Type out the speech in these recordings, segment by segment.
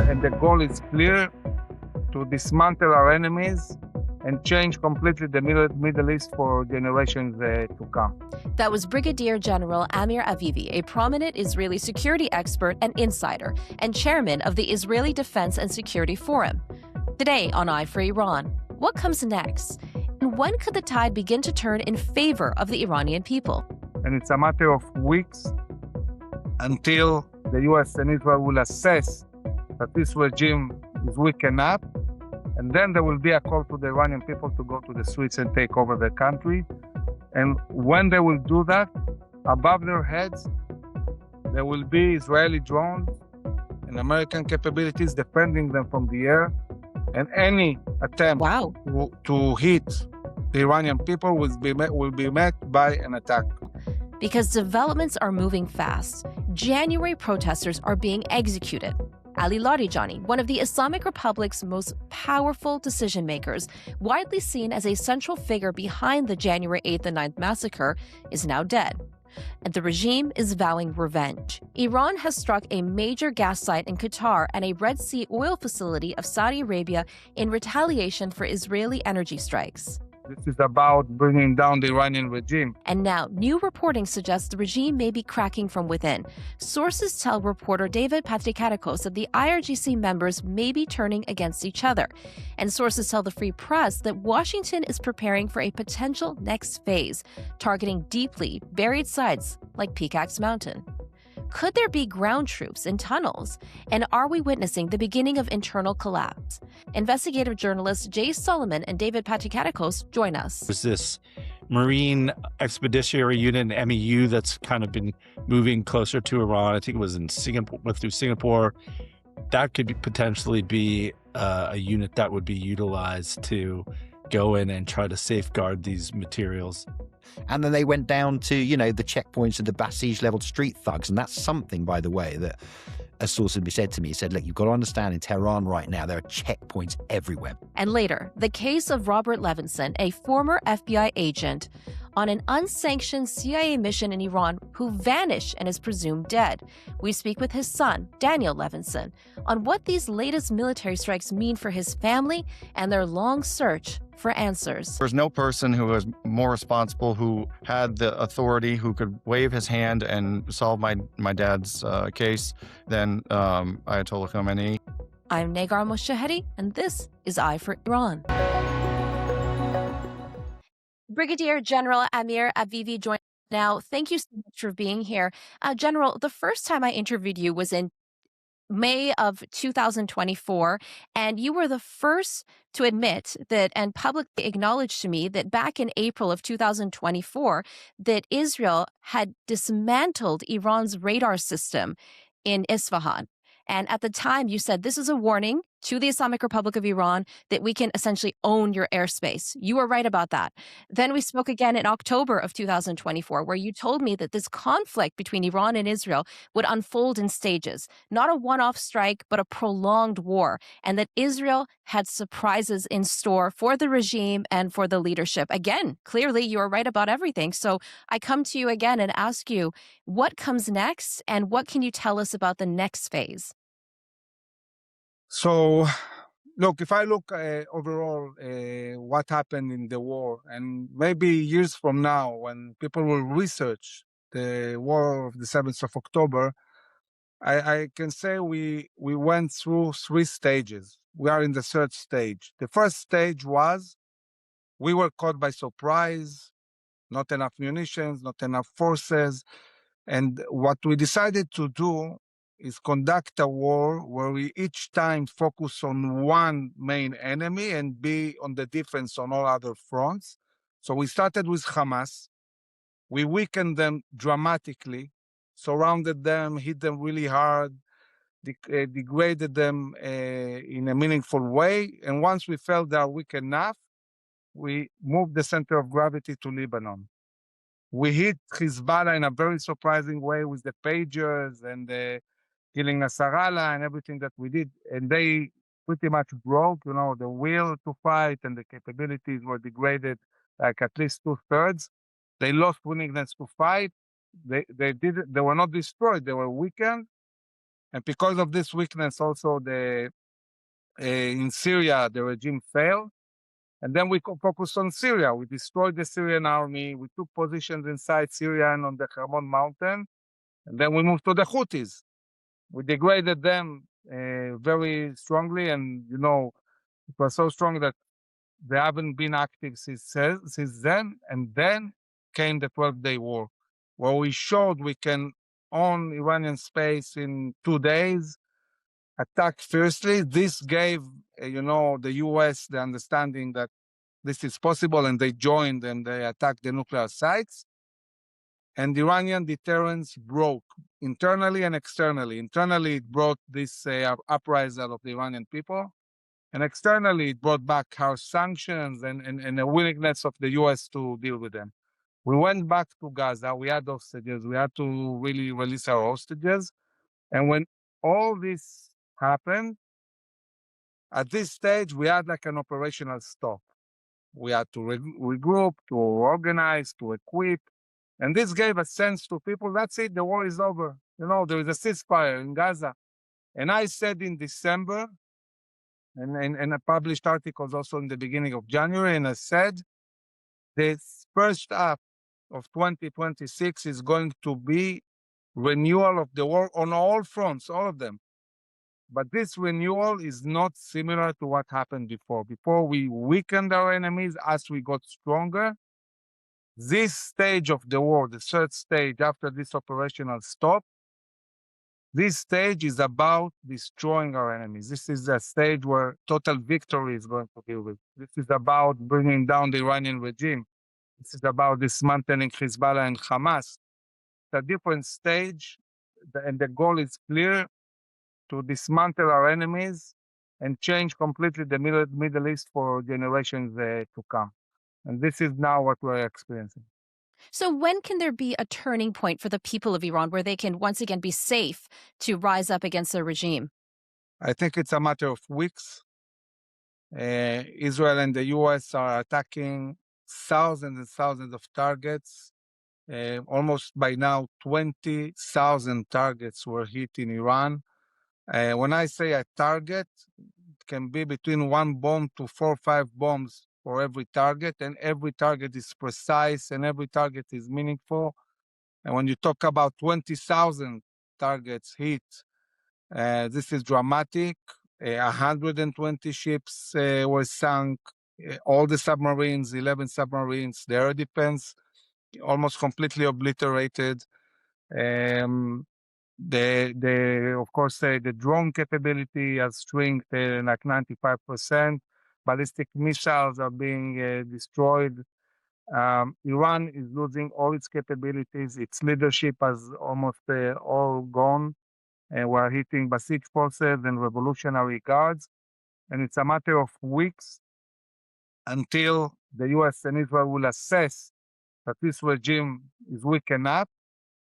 and the goal is clear: to dismantle our enemies and change completely the Middle East for generations to come. That was Brigadier General Amir Avivi, a prominent Israeli security expert and insider, and chairman of the Israeli Defense and Security Forum. Today on Eye for Iran, what comes next? And when could the tide begin to turn in favor of the Iranian people? And it's a matter of weeks until the US and Israel will assess that this regime is weak enough, and then there will be a call to the Iranian people to go to the streets and take over the country. And when they will do that, above their heads, there will be Israeli drones and American capabilities defending them from the air. And any attempt to hit the Iranian people will be met by an attack. Because developments are moving fast, January protesters are being executed. Ali Larijani, one of the Islamic Republic's most powerful decision makers, widely seen as a central figure behind the January 8th and 9th massacre, is now dead. And the regime is vowing revenge. Iran has struck a major gas site in Qatar and a Red Sea oil facility of Saudi Arabia in retaliation for Israeli energy strikes. This is about bringing down the Iranian regime. And now, new reporting suggests the regime may be cracking from within. Sources tell reporter David Patrikarakos that the IRGC members may be turning against each other. And sources tell the Free Press that Washington is preparing for a potential next phase, targeting deeply buried sites like Pickaxe Mountain. Could there be ground troops in tunnels? And are we witnessing the beginning of internal collapse? Investigative journalists Solomon and David Patrikarakos join us. There's this Marine Expeditionary Unit, MEU, that's kind of been moving closer to Iran. I think it was in Singapore, went through Singapore. That could potentially be a unit that would be utilized to go in and try to safeguard these materials. And then they went down to, the checkpoints of the Basij-level street thugs. And that's something, by the way, that a source had said to me. He said, look, you've got to understand, in Tehran right now, there are checkpoints everywhere. And later, the case of Robert Levinson, a former FBI agent on an unsanctioned CIA mission in Iran who vanished and is presumed dead. We speak with his son, Daniel Levinson, on what these latest military strikes mean for his family and their long search for answers. There's no person who was more responsible, who had the authority, who could wave his hand and solve my dad's case than Ayatollah Khamenei. I'm Negar Moshehedi, and this is Eye for Iran. Brigadier General Amir Avivi joins us now. Thank you so much for being here. General, the first time I interviewed you was in May of 2024, and you were the first to admit that and publicly acknowledge to me that back in April of 2024, that Israel had dismantled Iran's radar system in Isfahan. And at the time, you said this is a warning to the Islamic Republic of Iran that we can essentially own your airspace. You were right about that. Then we spoke again in October of 2024, where you told me that this conflict between Iran and Israel would unfold in stages, not a one-off strike, but a prolonged war, and that Israel had surprises in store for the regime and for the leadership. Again, clearly you are right about everything. So I come to you again and ask you, what comes next, and what can you tell us about the next phase? So, look, if I look overall what happened in the war, and maybe years from now when people will research the war of the 7th of October, I can say we went through 3 stages. We are in the 3rd stage. The first stage was we were caught by surprise, not enough munitions, not enough forces. And what we decided to do is conduct a war where we each time focus on one main enemy and be on the defense on all other fronts. So we started with Hamas. We weakened them dramatically, surrounded them, hit them really hard, degraded them in a meaningful way. And once we felt they are weak enough, we moved the center of gravity to Lebanon. We hit Hezbollah in a very surprising way with the pagers and the killing Nasrallah and everything that we did. And they pretty much broke, the will to fight, and the capabilities were degraded like at least 2/3. They lost willingness to fight. They were not destroyed, they were weakened. And because of this weakness, also in Syria, the regime failed. And then we focused on Syria. We destroyed the Syrian army. We took positions inside Syria and on the Hermon mountain. And then we moved to the Houthis. We degraded them very strongly. And, it was so strong that they haven't been active since then. And then came the 12-day war, where we showed we can own Iranian space in 2 days, attack fiercely. This gave, the US the understanding that this is possible, and they joined and they attacked the nuclear sites. And Iranian deterrence broke internally and externally. Internally, it brought this uprising of the Iranian people. And externally, it brought back harsh sanctions and a willingness of the US to deal with them. We went back to Gaza. We had hostages. We had to really release our hostages. And when all this happened, at this stage, we had like an operational stop. We had to regroup, to organize, to equip. And this gave a sense to people, that's it, the war is over. There is a ceasefire in Gaza. And I said in December, and I published articles also in the beginning of January, and I said, this first half of 2026 is going to be renewal of the war on all fronts, all of them. But this renewal is not similar to what happened before. Before we weakened our enemies, as we got stronger. This stage of the war, the third stage after this operational stop, this stage is about destroying our enemies. This is a stage where total victory is going to be with. This is about bringing down the Iranian regime. This is about dismantling Hezbollah and Hamas. It's a different stage, and the goal is clear: to dismantle our enemies and change completely the Middle East for generations to come. And this is now what we're experiencing. So when can there be a turning point for the people of Iran where they can once again be safe to rise up against the regime? I think it's a matter of weeks. Israel and the US are attacking thousands and thousands of targets. Almost by now, 20,000 targets were hit in Iran. When I say a target, it can be between 1 bomb to 4 or 5 bombs for every target, and every target is precise and every target is meaningful. And when you talk about 20,000 targets hit, this is dramatic. 120 ships were sunk, all the submarines, 11 submarines, the air defense almost completely obliterated. Of course, the drone capability has shrunk like 95%. Ballistic missiles are being destroyed. Iran is losing all its capabilities. Its leadership has almost all gone. We're hitting Basij forces and Revolutionary Guards. And it's a matter of weeks until the US and Israel will assess that this regime is weak enough.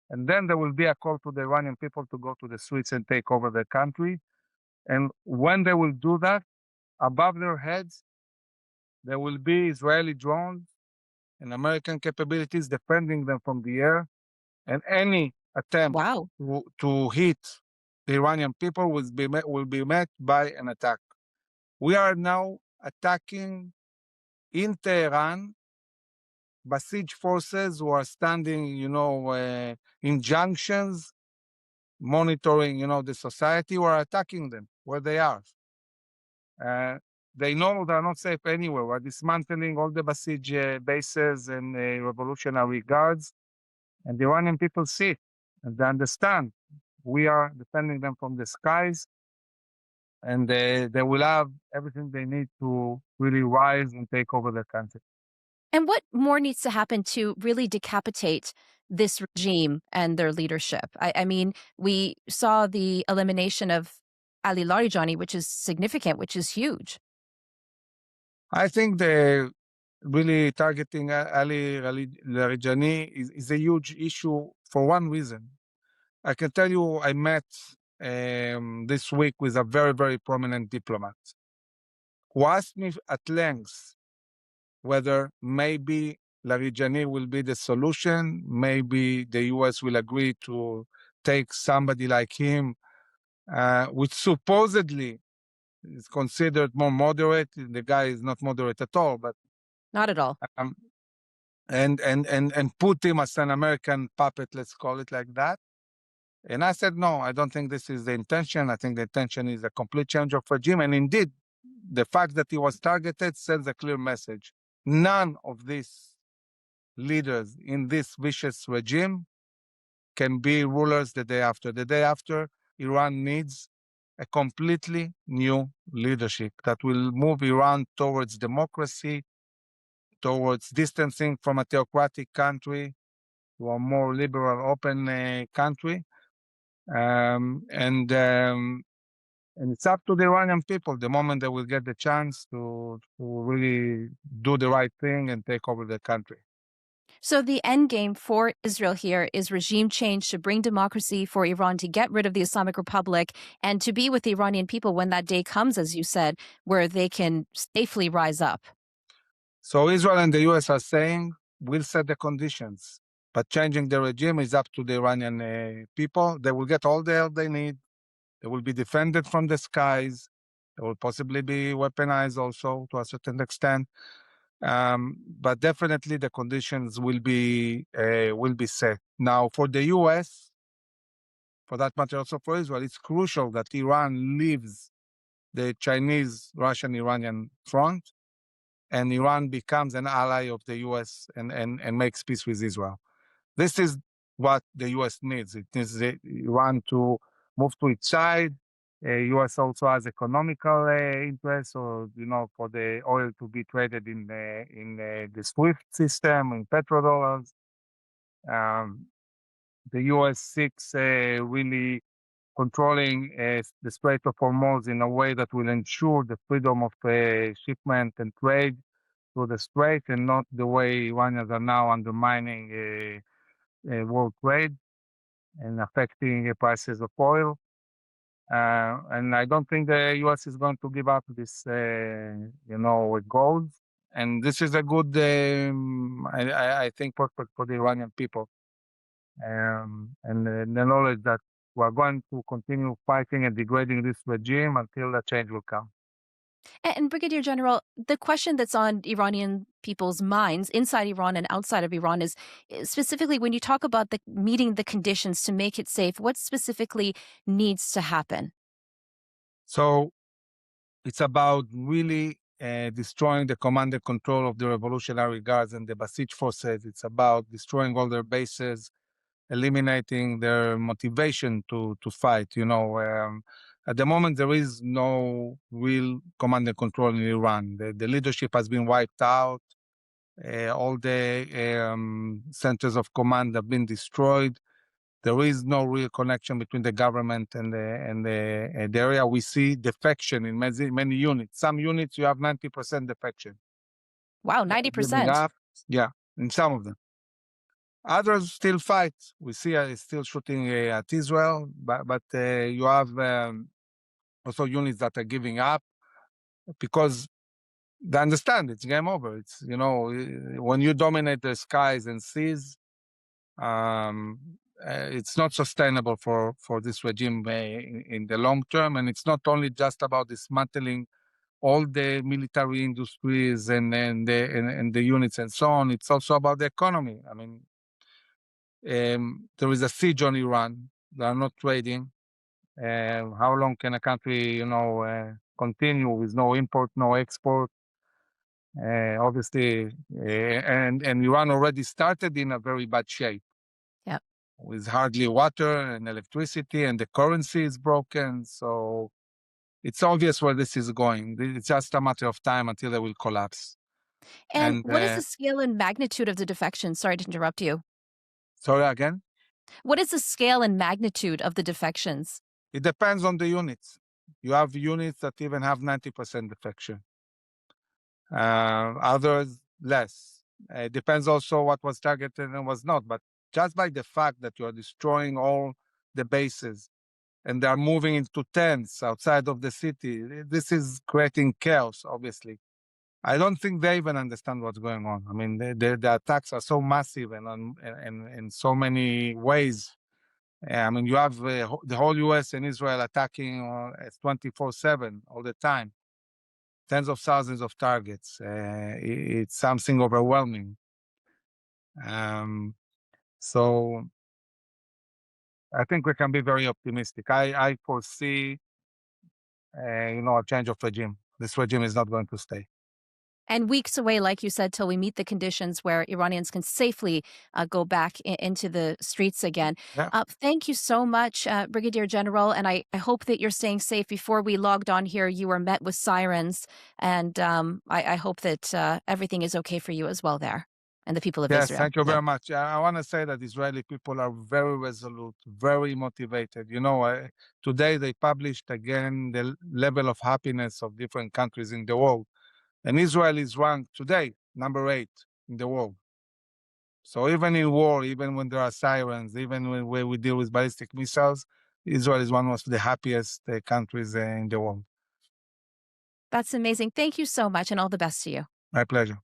And then there will be a call to the Iranian people to go to the streets and take over the country. And when they will do that, above their heads, there will be Israeli drones and American capabilities defending them from the air. And any attempt Wow. to hit the Iranian people will be met by an attack. We are now attacking in Tehran Basij forces who are standing, in junctions, monitoring, the society, who are attacking them where they are. They know they're not safe anywhere. We're dismantling all the Basij bases and Revolutionary Guards, and the Iranian people see it, and they understand. We are defending them from the skies, and they will have everything they need to really rise and take over the country. And what more needs to happen to really decapitate this regime and their leadership? I mean, we saw the elimination of Ali Larijani, which is significant, which is huge. I think the really targeting Ali Larijani is a huge issue for one reason. I can tell you I met this week with a very, very prominent diplomat who asked me at length whether maybe Larijani will be the solution, maybe the US will agree to take somebody like him which supposedly is considered more moderate. The guy is not moderate at all, but Not at all. and put him as an American puppet, let's call it like that. And I said, no, I don't think this is the intention. I think the intention is a complete change of regime. And indeed, the fact that he was targeted sends a clear message. None of these leaders in this vicious regime can be rulers the day after. The day after, Iran needs a completely new leadership that will move Iran towards democracy, towards distancing from a theocratic country to a more liberal, open country. And it's up to the Iranian people the moment they will get the chance to really do the right thing and take over the country. So the end game for Israel here is regime change to bring democracy, for Iran to get rid of the Islamic Republic and to be with the Iranian people when that day comes, as you said, where they can safely rise up. So Israel and the US are saying, we'll set the conditions, but changing the regime is up to the Iranian people. They will get all the help they need. They will be defended from the skies. They will possibly be weaponized also to a certain extent. But definitely the conditions will be set. Now, for the US, for that matter also for Israel, it's crucial that Iran leaves the Chinese, Russian, Iranian front, and Iran becomes an ally of the US and makes peace with Israel. This is what the US needs. It needs Iran to move to its side. US also has economical interests, or for the oil to be traded in the SWIFT system, in petrodollars. The US seeks really controlling the Strait of Hormuz in a way that will ensure the freedom of shipment and trade through the strait, and not the way Iranians are now undermining world trade and affecting prices of oil. And I don't think the US is going to give up this, goals. And this is a good, I think, prospect for the Iranian people. And the knowledge that we're going to continue fighting and degrading this regime until the change will come. And Brigadier General, the question that's on Iranian people's minds inside Iran and outside of Iran is specifically when you talk about meeting the conditions to make it safe, what specifically needs to happen? So it's about really destroying the command and control of the Revolutionary Guards and the Basij forces. It's about destroying all their bases, eliminating their motivation to fight. At the moment, there is no real command and control in Iran. The leadership has been wiped out. All the centers of command have been destroyed. There is no real connection between the government and the area. We see defection in many units. Some units, you have 90% defection. Wow, 90%. Yeah, in some of them. Others still fight. We see still shooting at Israel, but you have also units that are giving up because they understand it's game over. It's, when you dominate the skies and seas, it's not sustainable for this regime in the long term. And it's not only just about dismantling all the military industries and the units and so on. It's also about the economy. I mean, there is a siege on Iran. They are not trading. How long can a country, continue with no import, no export? Obviously, and Iran already started in a very bad shape. Yeah, with hardly water and electricity, and the currency is broken. So it's obvious where this is going. It's just a matter of time until they will collapse. And what is the scale and magnitude of the defections? Sorry to interrupt you. Sorry, again? What is the scale and magnitude of the defections? It depends on the units. You have units that even have 90% defection. Others, less. It depends also what was targeted and was not. But just by the fact that you are destroying all the bases and they are moving into tents outside of the city, this is creating chaos, obviously. I don't think they even understand what's going on. I mean, the attacks are so massive and in so many ways I mean, you have the whole US and Israel attacking 24/7 all the time, tens of thousands of targets. It's something overwhelming. So I think we can be very optimistic. I foresee, a change of regime. This regime is not going to stay. And weeks away, like you said, till we meet the conditions where Iranians can safely go back into the streets again. Yeah. Thank you so much, Brigadier General. And I hope that you're staying safe. Before we logged on here, you were met with sirens. And I hope that everything is okay for you as well there and the people of Yes, Israel. thank you very much. I want to say that Israeli people are very resolute, very motivated. Today they published again the level of happiness of different countries in the world. And Israel is ranked today number 8 in the world. So even in war, even when there are sirens, even when we deal with ballistic missiles, Israel is one of the happiest countries in the world. That's amazing. Thank you so much and all the best to you. My pleasure.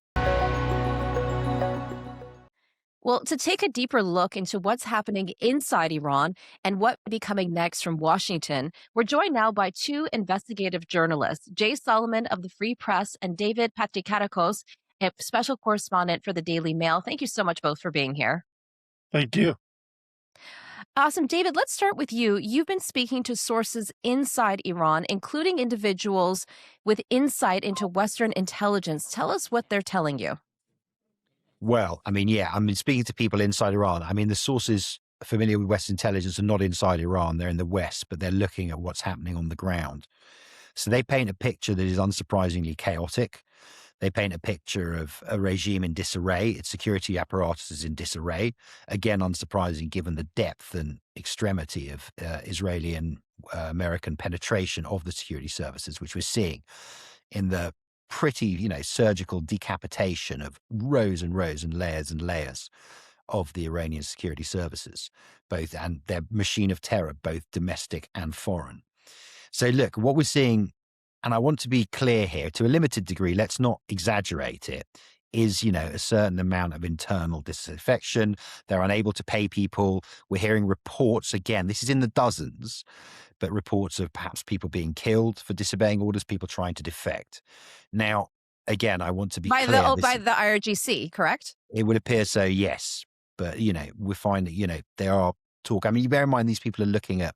Well, to take a deeper look into what's happening inside Iran and what may be coming next from Washington, we're joined now by 2 investigative journalists, Jay Solomon of the Free Press and David Patrikarakos, a special correspondent for the Daily Mail. Thank you so much both for being here. Thank you. Awesome. David, let's start with you. You've been speaking to sources inside Iran, including individuals with insight into Western intelligence. Tell us what they're telling you. Well, I mean, speaking to people inside Iran. I mean, the sources familiar with Western intelligence are not inside Iran. They're in the West, but they're looking at what's happening on the ground. So they paint a picture that is unsurprisingly chaotic. They paint a picture of a regime in disarray. Its security apparatus is in disarray. Again, unsurprising given the depth and extremity of Israeli and American penetration of the security services, which we're seeing in the pretty, surgical decapitation of rows and rows and layers of the Iranian security services, and their machine of terror, both domestic and foreign. So look, what we're seeing, and I want to be clear here, to a limited degree, let's not exaggerate it, is, a certain amount of internal disaffection. They're unable to pay people. We're hearing reports, again, this is in the dozens, but reports of perhaps people being killed for disobeying orders, people trying to defect. Now, again, I want to be clear. By the IRGC, correct? It would appear so, yes. But, we find that, there are talk. I mean, you bear in mind these people are looking at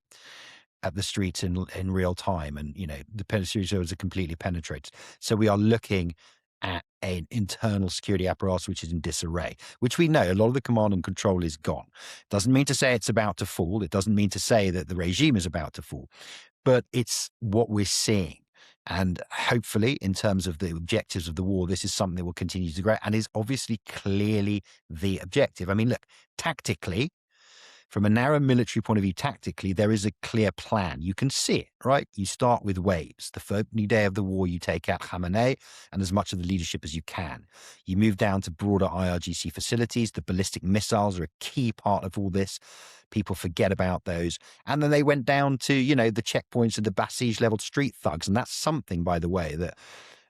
the streets in real time, and the security services are completely penetrated. So we are looking at an internal security apparatus which is in disarray, which we know a lot of the command and control is gone. Doesn't mean to say it's about to fall. It doesn't mean to say that the regime is about to fall, but it's what we're seeing. And hopefully, in terms of the objectives of the war, this is something that will continue to grow and is obviously clearly the objective. I mean, look, tactically, from a narrow military point of view, tactically, there is a clear plan. You can see it, right? You start with waves. The first day of the war, you take out Khamenei and as much of the leadership as you can. You move down to broader IRGC facilities. The ballistic missiles are a key part of all this. People forget about those. And then they went down to, the checkpoints of the Basij-level street thugs. And that's something, by the way, that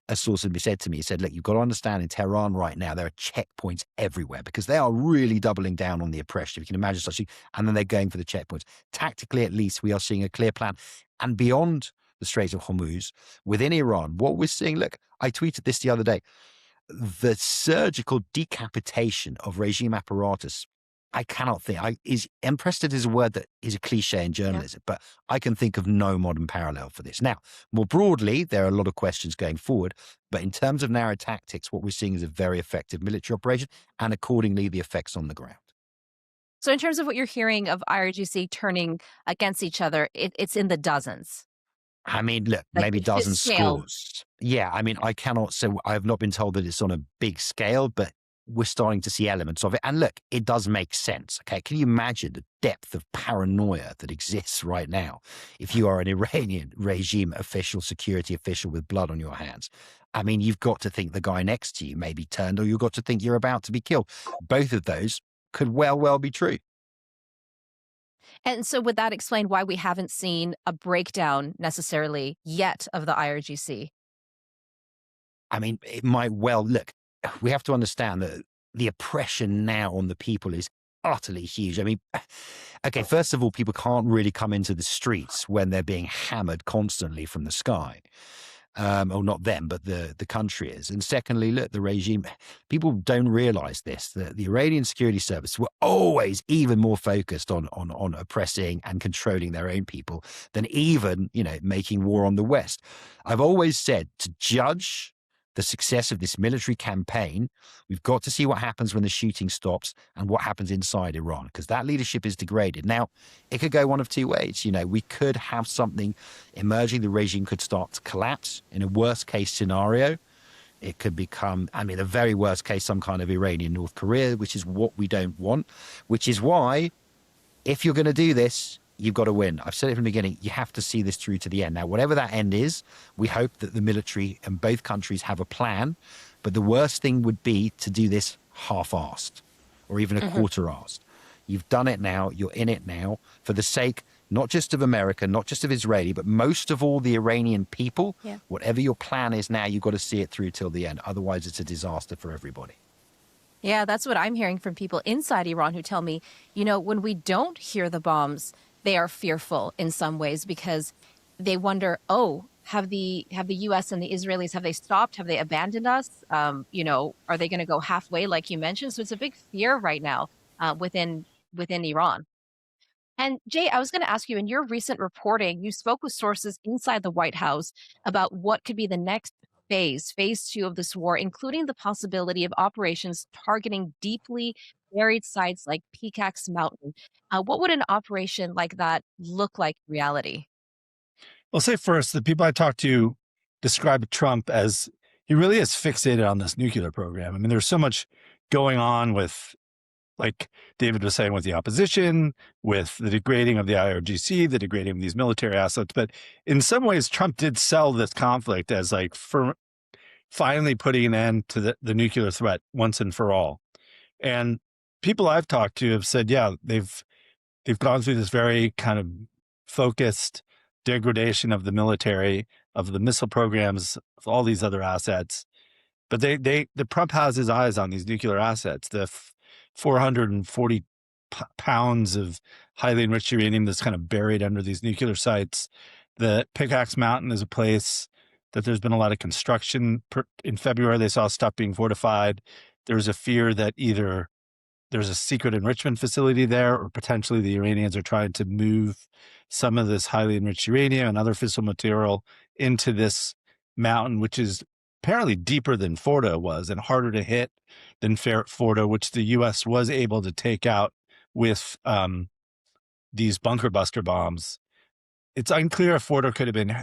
a source had said to me, he said, look, you've got to understand in Tehran right now, there are checkpoints everywhere because they are really doubling down on the oppression. If you can imagine such a, and then they're going for the checkpoints. Tactically, at least, we are seeing a clear plan. And beyond the Strait of Hormuz, within Iran, what we're seeing, look, I tweeted this the other day, the surgical decapitation of regime apparatus. I cannot think, unprecedented is a word that is a cliche in journalism, but I can think of no modern parallel for this. Now, more broadly, there are a lot of questions going forward, but in terms of narrow tactics, what we're seeing is a very effective military operation and accordingly, the effects on the ground. So in terms of what you're hearing of IRGC turning against each other, it's in the dozens. I mean, look, maybe dozens, scores. Yeah, I mean, I cannot say, I have not been told that it's on a big scale, but we're starting to see elements of it. And look, it does make sense. Okay. Can you imagine the depth of paranoia that exists right now if you are an Iranian regime official, security official with blood on your hands? I mean, you've got to think the guy next to you may be turned, or you've got to think you're about to be killed. Both of those could well be true. And so would that explain why we haven't seen a breakdown necessarily yet of the IRGC? I mean, it might well look. We have to understand that the oppression now on the people is utterly huge. I mean, okay, first of all, people can't really come into the streets when they're being hammered constantly from the sky. Or not them, but the country is. And secondly, look, the regime, people don't realize this, that the Iranian security service were always even more focused on oppressing and controlling their own people than even, making war on the West. I've always said, to judge the success of this military campaign, we've got to see what happens when the shooting stops and what happens inside Iran, because that leadership is degraded. Now, it could go one of two ways. We could have something emerging. The regime could start to collapse. In a worst case scenario, it could become, the very worst case, some kind of Iranian North Korea, which is what we don't want, which is why, if you're going to do this, you've got to win. I've said it from the beginning, you have to see this through to the end. Now, whatever that end is, we hope that the military in both countries have a plan, but the worst thing would be to do this half-assed or even a quarter-assed. You've done it now, you're in it now, for the sake not just of America, not just of Israeli, but most of all the Iranian people. Yeah. Whatever your plan is now, you've got to see it through till the end. Otherwise, it's a disaster for everybody. Yeah, that's what I'm hearing from people inside Iran who tell me, when we don't hear the bombs, they are fearful in some ways because they wonder, have the U.S. and the Israelis, have they stopped? Have they abandoned us? Are they going to go halfway, like you mentioned? So it's a big fear right now within Iran. And Jay, I was going to ask you, in your recent reporting, you spoke with sources inside the White House about what could be the next phase 2 of this war, including the possibility of operations targeting deeply buried sites like Pickaxe Mountain. What would an operation like that look like in reality? I'll say first, the people I talked to describe Trump as he really is fixated on this nuclear program. There's so much going on with, like David was saying, with the opposition, with the degrading of the IRGC, the degrading of these military assets. But in some ways, Trump did sell this conflict as for finally putting an end to the nuclear threat once and for all. And people I've talked to have said, yeah, they've gone through this very kind of focused degradation of the military, of the missile programs, of all these other assets. But the Trump has his eyes on these nuclear assets, the 440 pounds of highly enriched uranium that's kind of buried under these nuclear sites. The Pickaxe Mountain is a place that there's been a lot of construction. In February, they saw stuff being fortified. There's a fear that either there's a secret enrichment facility there, or potentially the Iranians are trying to move some of this highly enriched uranium and other fissile material into this mountain, which is apparently deeper than Fordo was and harder to hit than Fordo, which the U.S. was able to take out with these bunker buster bombs. It's unclear if Fordo could have been.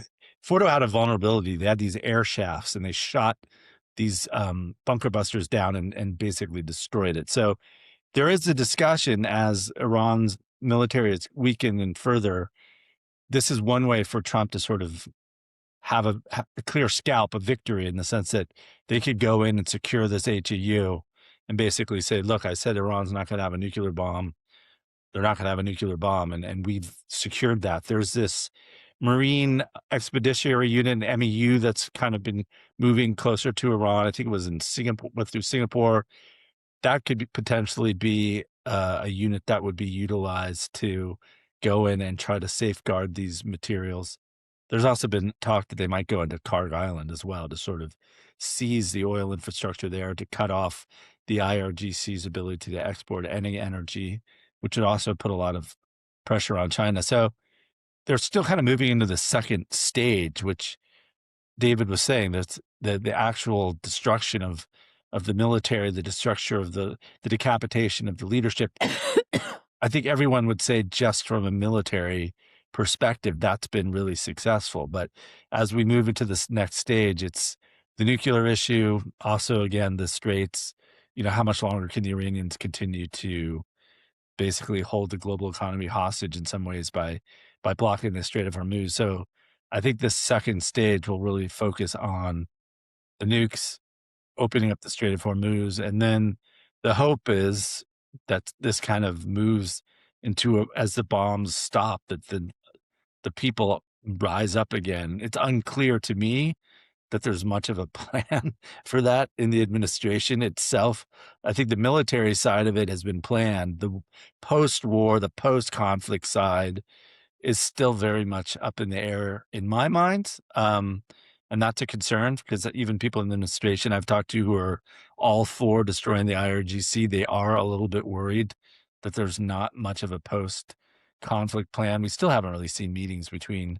Fordo had a vulnerability. They had these air shafts, and they shot these bunker busters down and basically destroyed it. So there is a discussion, as Iran's military is weakened and further, this is one way for Trump to sort of have a clear scalp of victory, in the sense that they could go in and secure this HEU and basically say, look, I said Iran's not going to have a nuclear bomb. They're not going to have a nuclear bomb. And we've secured that. There's this Marine Expeditionary Unit, MEU, that's kind of been moving closer to Iran. I think it was in Singapore, through Singapore. That could potentially be a unit that would be utilized to go in and try to safeguard these materials. There's also been talk that they might go into Kharg Island as well to sort of seize the oil infrastructure there, to cut off the IRGC's ability to export any energy, which would also put a lot of pressure on China. So they're still kind of moving into the second stage, which David was saying, that's the actual destruction of the military, the destruction of the decapitation of the leadership. I think everyone would say, just from a military perspective, that's been really successful. But as we move into this next stage, it's the nuclear issue. Also, again, the straits, how much longer can the Iranians continue to basically hold the global economy hostage in some ways by blocking the Strait of Hormuz? So I think this second stage will really focus on the nukes, opening up the Strait of Hormuz. And then the hope is that this kind of moves into, as the bombs stop, that the people rise up again. It's unclear to me that there's much of a plan for that in the administration itself. I think the military side of it has been planned. The post-war, the post-conflict side is still very much up in the air in my mind. And not to concern, because even people in the administration I've talked to who are all for destroying the IRGC, they are a little bit worried that there's not much of a post-conflict plan. We still haven't really seen meetings between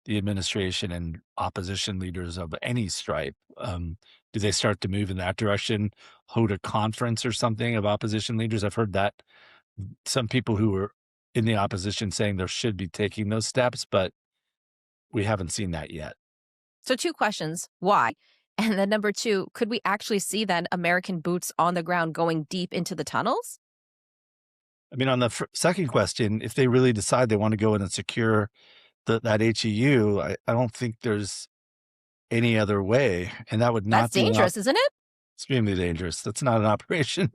the administration and opposition leaders of any stripe. Do they start to move in that direction, hold a conference or something of opposition leaders? I've heard that some people who are in the opposition saying there should be taking those steps, but we haven't seen that yet. So 2 questions. Why? And then number 2, could we actually see then American boots on the ground going deep into the tunnels? I mean, on the second question, if they really decide they want to go in and secure that HEU, I don't think there's any other way. And that would not That's be dangerous, isn't it? extremely dangerous. That's not an operation.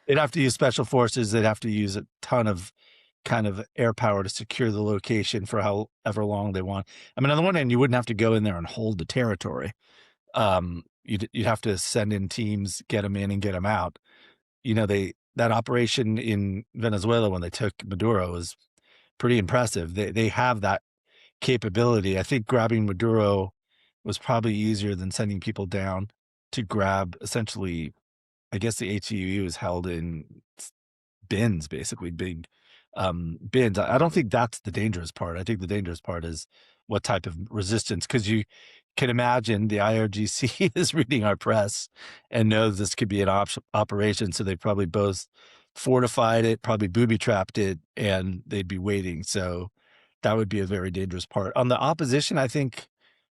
They'd have to use special forces. They'd have to use a ton of kind of air power to secure the location for however long they want. I mean, on the one hand, you wouldn't have to go in there and hold the territory. You'd have to send in teams, get them in and get them out. You know, that operation in Venezuela when they took Maduro was pretty impressive. They have that capability. I think grabbing Maduro was probably easier than sending people down to grab essentially, I guess the HEU is held in bins, basically big bins. I don't think that's the dangerous part. I think the dangerous part is what type of resistance, because you can imagine the IRGC is reading our press and knows this could be an operation. So they probably both fortified it, probably booby trapped it, and they'd be waiting. So that would be a very dangerous part. On the opposition, I think,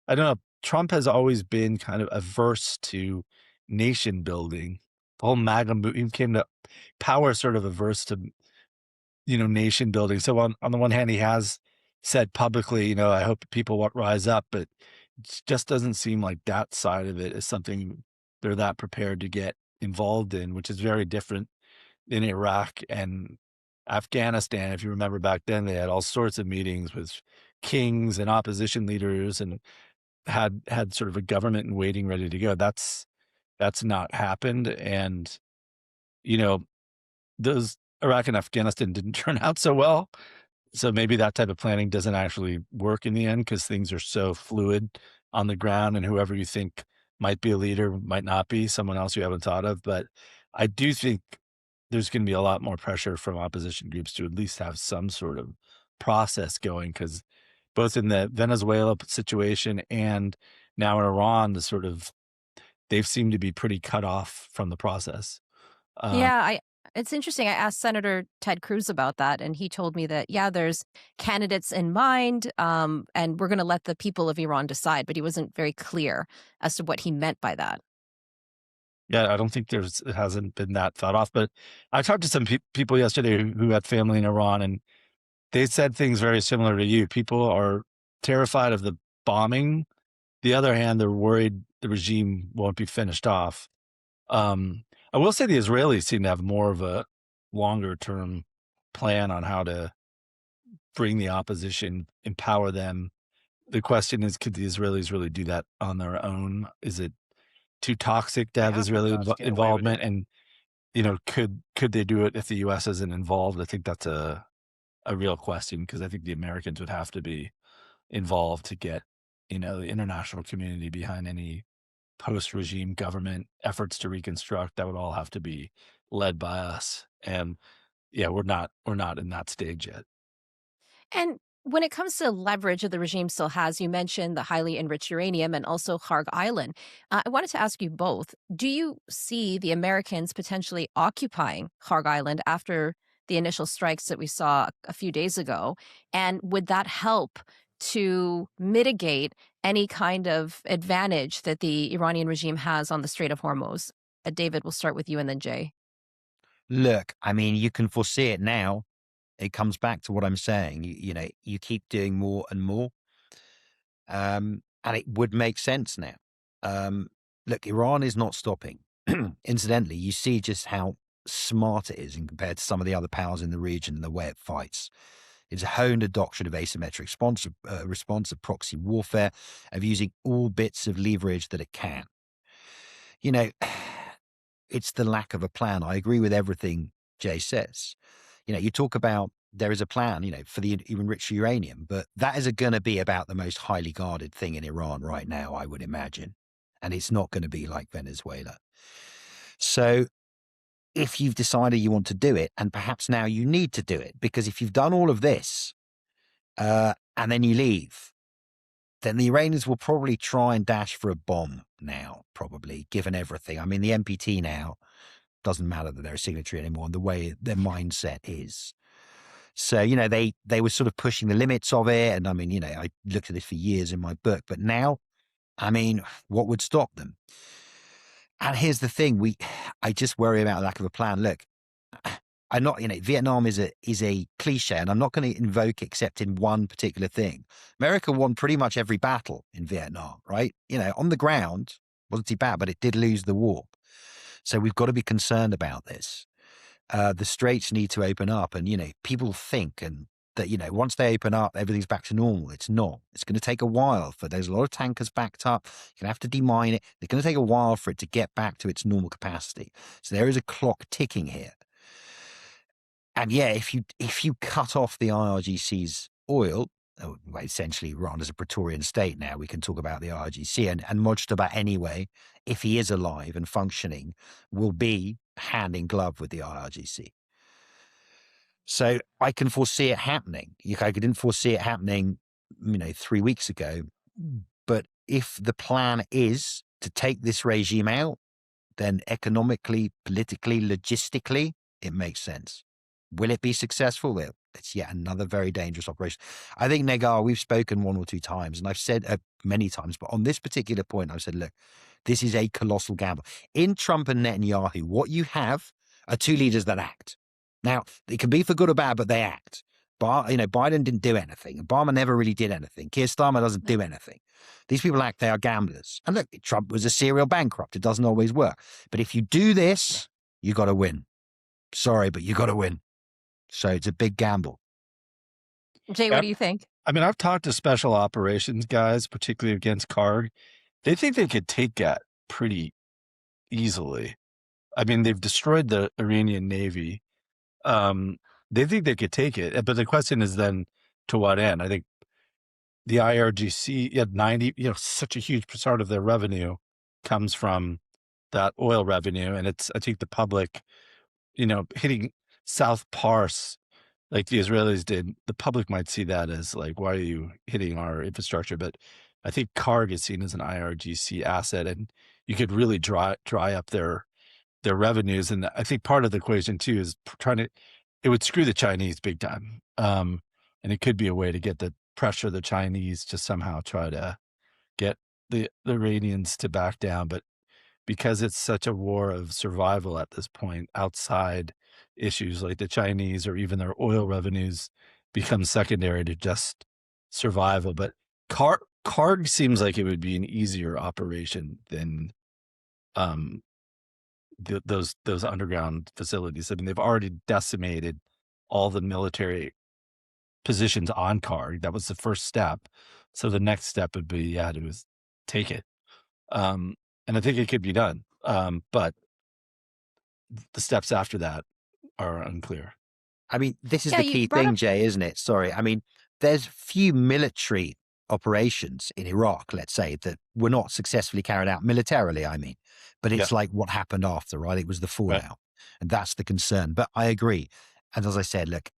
I don't know, Trump has always been kind of averse to nation building. The whole MAGA movement came to power sort of averse to, nation building. So on the one hand, he has said publicly, I hope people rise up, but it just doesn't seem like that side of it is something they're that prepared to get involved in, which is very different in Iraq and Afghanistan. If you remember back then, they had all sorts of meetings with kings and opposition leaders and had sort of a government in waiting ready to go. That's not happened. And, those Iraq and Afghanistan didn't turn out so well. So maybe that type of planning doesn't actually work in the end because things are so fluid on the ground and whoever you think might be a leader might not be someone else you haven't thought of. But I do think there's going to be a lot more pressure from opposition groups to at least have some sort of process going, because both in the Venezuela situation and now in Iran, they've seemed to be pretty cut off from the process. Yeah, it's interesting. I asked Senator Ted Cruz about that, and he told me that, there's candidates in mind, and we're going to let the people of Iran decide, but he wasn't very clear as to what he meant by that. Yeah, I don't think it hasn't been that thought off, but I talked to some people yesterday who had family in Iran, and they said things very similar to you. People are terrified of the bombing. The other hand, they're worried the regime won't be finished off. I will say the Israelis seem to have more of a longer term plan on how to bring the opposition, empower them. The question is, could the Israelis really do that on their own? Is it too toxic to have Israeli involvement? And, could they do it if the U.S. isn't involved? I think that's a real question, because I think the Americans would have to be involved to get, the international community behind any post-regime government efforts to reconstruct. That would all have to be led by us. And yeah, we're not in that stage yet. And when it comes to leverage that the regime still has, you mentioned the highly enriched uranium and also Kharg Island. I wanted to ask you both, do you see the Americans potentially occupying Kharg Island after the initial strikes that we saw a few days ago? And would that help to mitigate any kind of advantage that the Iranian regime has on the Strait of Hormuz? David, we'll start with you and then Jay. Look, I mean, you can foresee it now. It comes back to what I'm saying. You keep doing more and more. And it would make sense now. Look, Iran is not stopping. Incidentally, you see just how smart it is in compared to some of the other powers in the region and the way it fights. It's a honed a doctrine of asymmetric response of proxy warfare, of using all bits of leverage that it can. You know, it's the lack of a plan. I agree with everything Jay says. You know, you talk about there is a plan, you know, for the enriched uranium, but that is going to be about the most highly guarded thing in Iran right now, I would imagine. And it's not going to be like Venezuela. So if you've decided you want to do it, and perhaps now you need to do it, because if you've done all of this and then you leave, then the Iranians will probably try and dash for a bomb now, probably, given everything. I mean, the NPT now doesn't matter that they're a signatory anymore, and the way their mindset is. So, you know, they were sort of pushing the limits of it. And I mean, you know, I looked at this for years in my book, but now, I mean, what would stop them? And here's the thing, I just worry about lack of a plan. Look, I'm not, you know, Vietnam is a cliche, and I'm not going to invoke except in one particular thing. America won pretty much every battle in Vietnam, right? You know, on the ground, wasn't too bad, but it did lose the war. So we've got to be concerned about this. The straits need to open up, and, you know, people think that, you know, once they open up, everything's back to normal. It's not. It's going to take a while there's a lot of tankers backed up. You're going to have to demine it. It's going to take a while for it to get back to its normal capacity. So there is a clock ticking here. And yeah, if you cut off the IRGC's oil, well, essentially Iran is a Praetorian state now. We can talk about the IRGC, and Mojtaba anyway, if he is alive and functioning, will be hand in glove with the IRGC. So I can foresee it happening. I didn't foresee it happening, you know, 3 weeks ago. But if the plan is to take this regime out, then economically, politically, logistically, it makes sense. Will it be successful? It's yet another very dangerous operation. I think, Negar, we've spoken one or two times, and I've said many times, but on this particular point, I've said, look, this is a colossal gamble. In Trump and Netanyahu, what you have are two leaders that act. Now, it can be for good or bad, but they act. You know, Biden didn't do anything. Obama never really did anything. Keir Starmer doesn't do anything. These people act, they are gamblers. And look, Trump was a serial bankrupt. It doesn't always work. But if you do this, you got to win. Sorry, but you got to win. So it's a big gamble. Jay, what do you think? I mean, I've talked to special operations guys, particularly against Kharg. They think they could take that pretty easily. I mean, they've destroyed the Iranian Navy. They think they could take it. But the question is then, to what end? I think the IRGC at 90, you know, such a huge part of their revenue comes from that oil revenue. And I think the public, you know, hitting South Pars like the Israelis did, the public might see that as like, why are you hitting our infrastructure? But I think Kharg is seen as an IRGC asset, and you could really dry up their revenues. And I think part of the equation too is it would screw the Chinese big time. And it could be a way to get the pressure the Chinese to somehow try to get the Iranians to back down. But because it's such a war of survival at this point, outside issues like the Chinese or even their oil revenues become secondary to just survival. But Kharg seems like it would be an easier operation than those underground facilities. I mean, they've already decimated all the military positions on Kharg. That was the first step. So the next step would be, to take it. And I think it could be done. But the steps after that are unclear. I mean, this is the key thing, Jay, isn't it? Sorry. I mean, there's few military operations in Iraq, let's say, that were not successfully carried out militarily, I mean. But it's like what happened after, right? It was the fallout. Right. And that's the concern. But I agree. And as I said, look,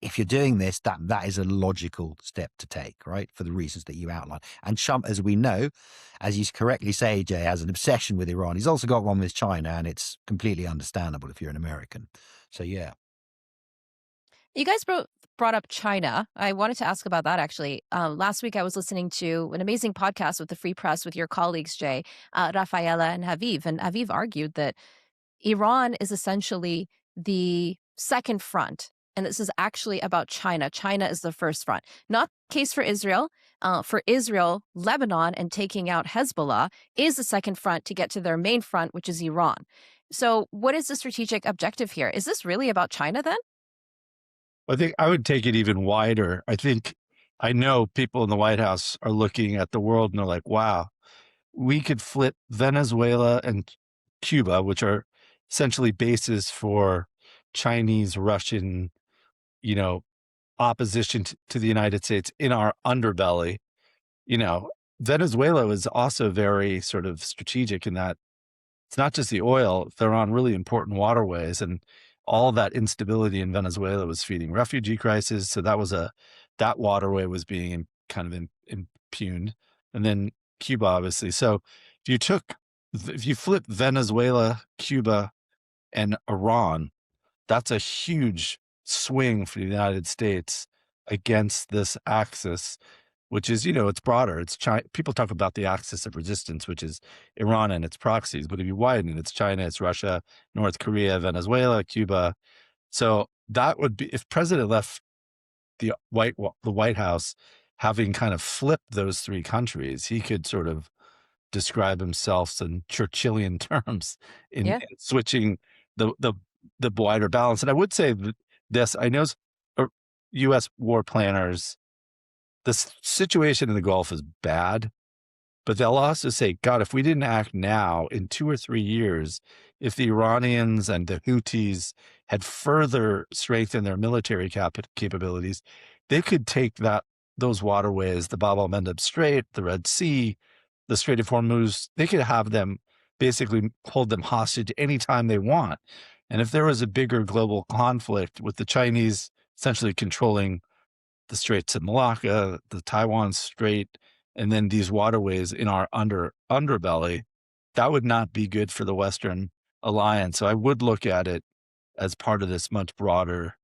if you're doing this, that is a logical step to take, right? For the reasons that you outlined. And Trump, as we know, as you correctly say, Jay, has an obsession with Iran. He's also got one with China, and it's completely understandable if you're an American. So, yeah. You guys brought up China. I wanted to ask about that, actually. Last week, I was listening to an amazing podcast with the Free Press with your colleagues, Jay, Rafaela and Haviv. And Haviv argued that Iran is essentially the second front. And this is actually about China. China is the first front. Not the case for Israel. For Israel, Lebanon and taking out Hezbollah is the second front to get to their main front, which is Iran. So what is the strategic objective here? Is this really about China then? I think I would take it even wider. I know people in the White House are looking at the world and they're like, wow, we could flip Venezuela and Cuba, which are essentially bases for Chinese, Russian, you know, opposition to the United States in our underbelly. You know, Venezuela was also very sort of strategic in that it's not just the oil, they're on really important waterways, and all that instability in Venezuela was feeding refugee crisis. So that waterway was being kind of impugned. And then Cuba, obviously. So if you flip Venezuela, Cuba, and Iran, that's a huge swing for the United States against this axis, which is, it's broader. It's China. People talk about the axis of resistance, which is Iran and its proxies. But if you widen it, it's China, it's Russia, North Korea, Venezuela, Cuba. So that would be, if President left the White House having kind of flipped those three countries, he could sort of describe himself in Churchillian terms in switching the wider balance. And I would say this: I know U.S. war planners, the situation in the Gulf is bad, but they'll also say, God, if we didn't act now, in 2 or 3 years, if the Iranians and the Houthis had further strengthened their military capabilities, they could take those waterways, the Bab el-Mandeb Strait, the Red Sea, the Strait of Hormuz, they could have them basically hold them hostage anytime they want. And if there was a bigger global conflict with the Chinese essentially controlling the Straits of Malacca, the Taiwan Strait, and then these waterways in our underbelly, that would not be good for the Western alliance. So I would look at it as part of this much broader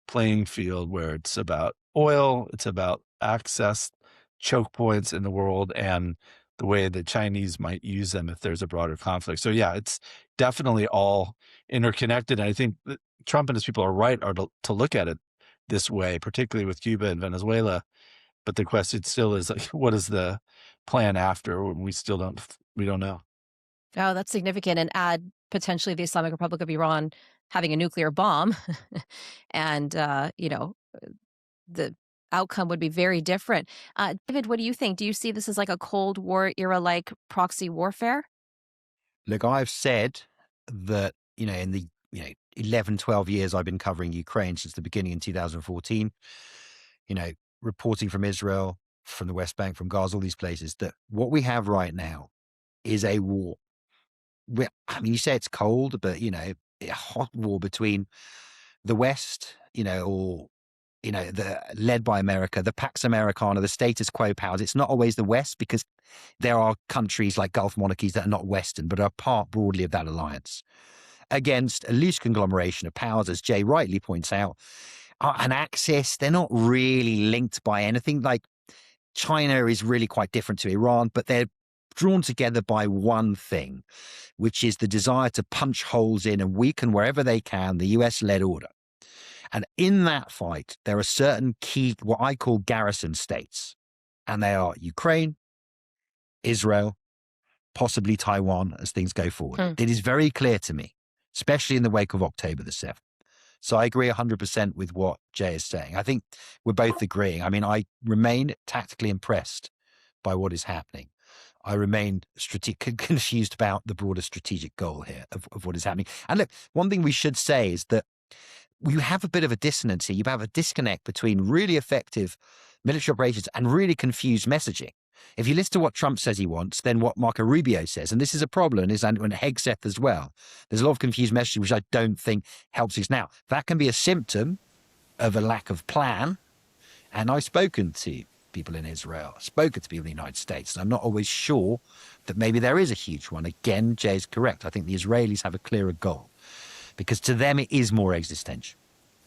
playing field where it's about oil, it's about access, choke points in the world, and the way the Chinese might use them if there's a broader conflict. So yeah, it's definitely all interconnected. And I think that Trump and his people are right to look at it this way, particularly with Cuba and Venezuela. But the question still is, like, what is the plan after? We don't know. Oh, that's significant. And add potentially the Islamic Republic of Iran having a nuclear bomb. And, the outcome would be very different. David, what do you think? Do you see this as like a Cold War era like proxy warfare? Look, I've said that, in the 11, 12 years I've been covering Ukraine since the beginning in 2014, reporting from Israel, from the West Bank, from Gaza, all these places, that what we have right now is a war. You say it's cold, but, a hot war between the West, led by America, the Pax Americana, the status quo powers. It's not always the West, because there are countries like Gulf monarchies that are not Western, but are part broadly of that alliance, against a loose conglomeration of powers, as Jay rightly points out. An axis, they're not really linked by anything. Like, China is really quite different to Iran, but they're drawn together by one thing, which is the desire to punch holes in and weaken wherever they can the US-led order. And in that fight, there are certain key, what I call garrison states, and they are Ukraine, Israel, possibly Taiwan as things go forward. It is very clear to me, especially in the wake of October the 7th. So I agree 100% with what Jay is saying. I think we're both agreeing. I remain tactically impressed by what is happening. I remain confused about the broader strategic goal here of what is happening. And look, one thing we should say is that you have a bit of a dissonance here. You have a disconnect between really effective military operations and really confused messaging. If you listen to what Trump says he wants, then what Marco Rubio says, and this is a problem, and Hegseth as well, there's a lot of confused messaging, which I don't think helps us. Now, that can be a symptom of a lack of plan, and I've spoken to people in Israel, spoken to people in the United States, and I'm not always sure that maybe there is a huge one. Again, Jay is correct. I think the Israelis have a clearer goal, because to them it is more existential,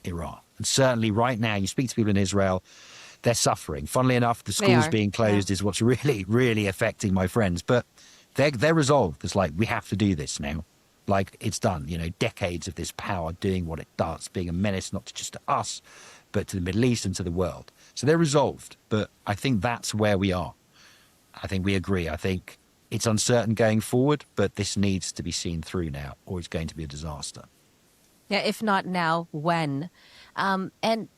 Iran. And certainly right now, you speak to people in Israel, they're suffering. Funnily enough, the schools being closed is what's really, really affecting my friends. But they're resolved. It's like, we have to do this now. Like, it's done. Decades of this power doing what it does, being a menace not just to us, but to the Middle East and to the world. So they're resolved. But I think that's where we are. I think we agree. I think it's uncertain going forward, but this needs to be seen through now, or it's going to be a disaster. Yeah, if not now, when? And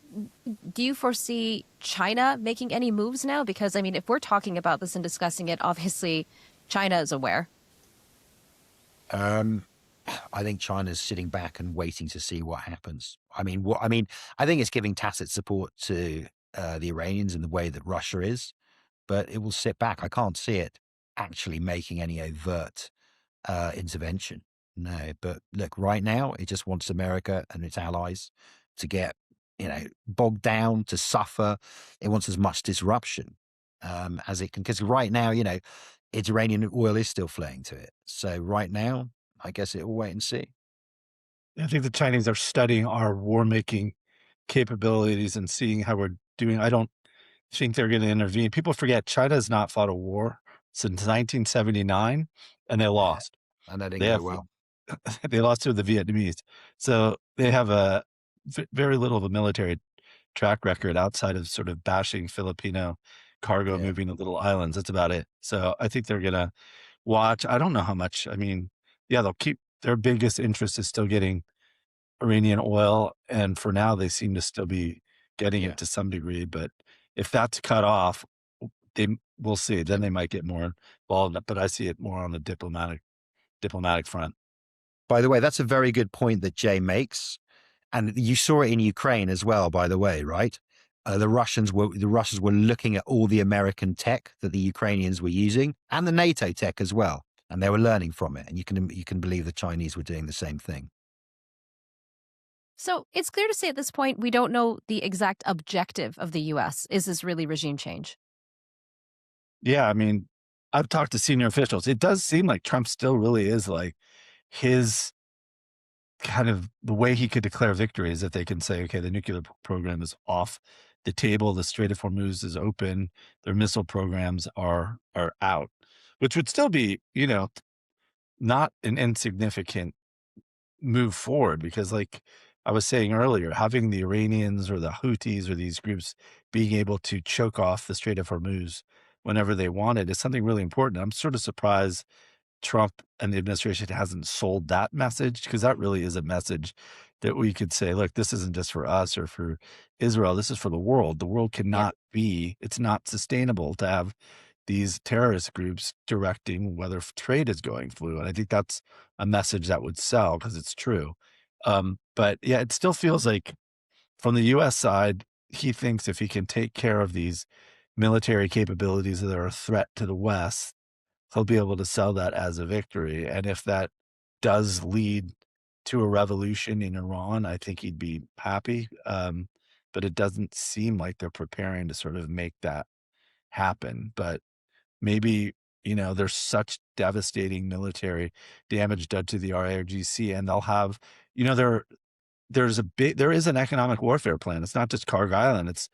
do you foresee China making any moves now? Because, I mean, if we're talking about this and discussing it, obviously China is aware. I think China's sitting back and waiting to see what happens. I mean, I think it's giving tacit support to the Iranians in the way that Russia is, but it will sit back. I can't see it actually making any overt intervention. No, but look, right now it just wants America and its allies to get, bogged down, to suffer. It wants as much disruption as it can, because right now, its Iranian oil is still flowing to it. So right now, I guess it will wait and see. I think the Chinese are studying our war-making capabilities and seeing how we're doing. I don't think they're going to intervene. People forget China has not fought a war since 1979, and they lost. And that didn't go well. They lost to the Vietnamese. So they have a very little of a military track record outside of sort of bashing Filipino cargo moving to little islands. That's about it. So I think they're going to watch. I don't know how much. I mean, yeah, they'll keep their biggest interest is still getting Iranian oil. And for now, they seem to still be getting it to some degree. But if that's cut off, we'll see. Then they might get more involved. But I see it more on the diplomatic front. By the way, that's a very good point that Jay makes. And you saw it in Ukraine as well, by the way, right? The Russians were looking at all the American tech that the Ukrainians were using and the NATO tech as well. And they were learning from it. And you can believe the Chinese were doing the same thing. So it's clear to say at this point, we don't know the exact objective of the U.S. Is this really regime change? Yeah, I mean, I've talked to senior officials. It does seem like Trump still really is like his kind of the way he could declare victory is that they can say, okay, the nuclear program is off the table. The Strait of Hormuz is open. Their missile programs are out, which would still be, not an insignificant move forward because like I was saying earlier, having the Iranians or the Houthis or these groups being able to choke off the Strait of Hormuz whenever they wanted is something really important. I'm sort of surprised Trump and the administration hasn't sold that message because that really is a message that we could say, look, this isn't just for us or for Israel. This is for the world. The world cannot it's not sustainable to have these terrorist groups directing whether trade is going fluid. I think that's a message that would sell because it's true. But yeah, it still feels like from the U.S. side, he thinks if he can take care of these military capabilities that are a threat to the West, he'll be able to sell that as a victory. And if that does lead to a revolution in Iran, I think he'd be happy. But it doesn't seem like they're preparing to sort of make that happen. But maybe, there's such devastating military damage done to the IRGC and they'll have, there is an economic warfare plan. It's not just Kharg Island. It's,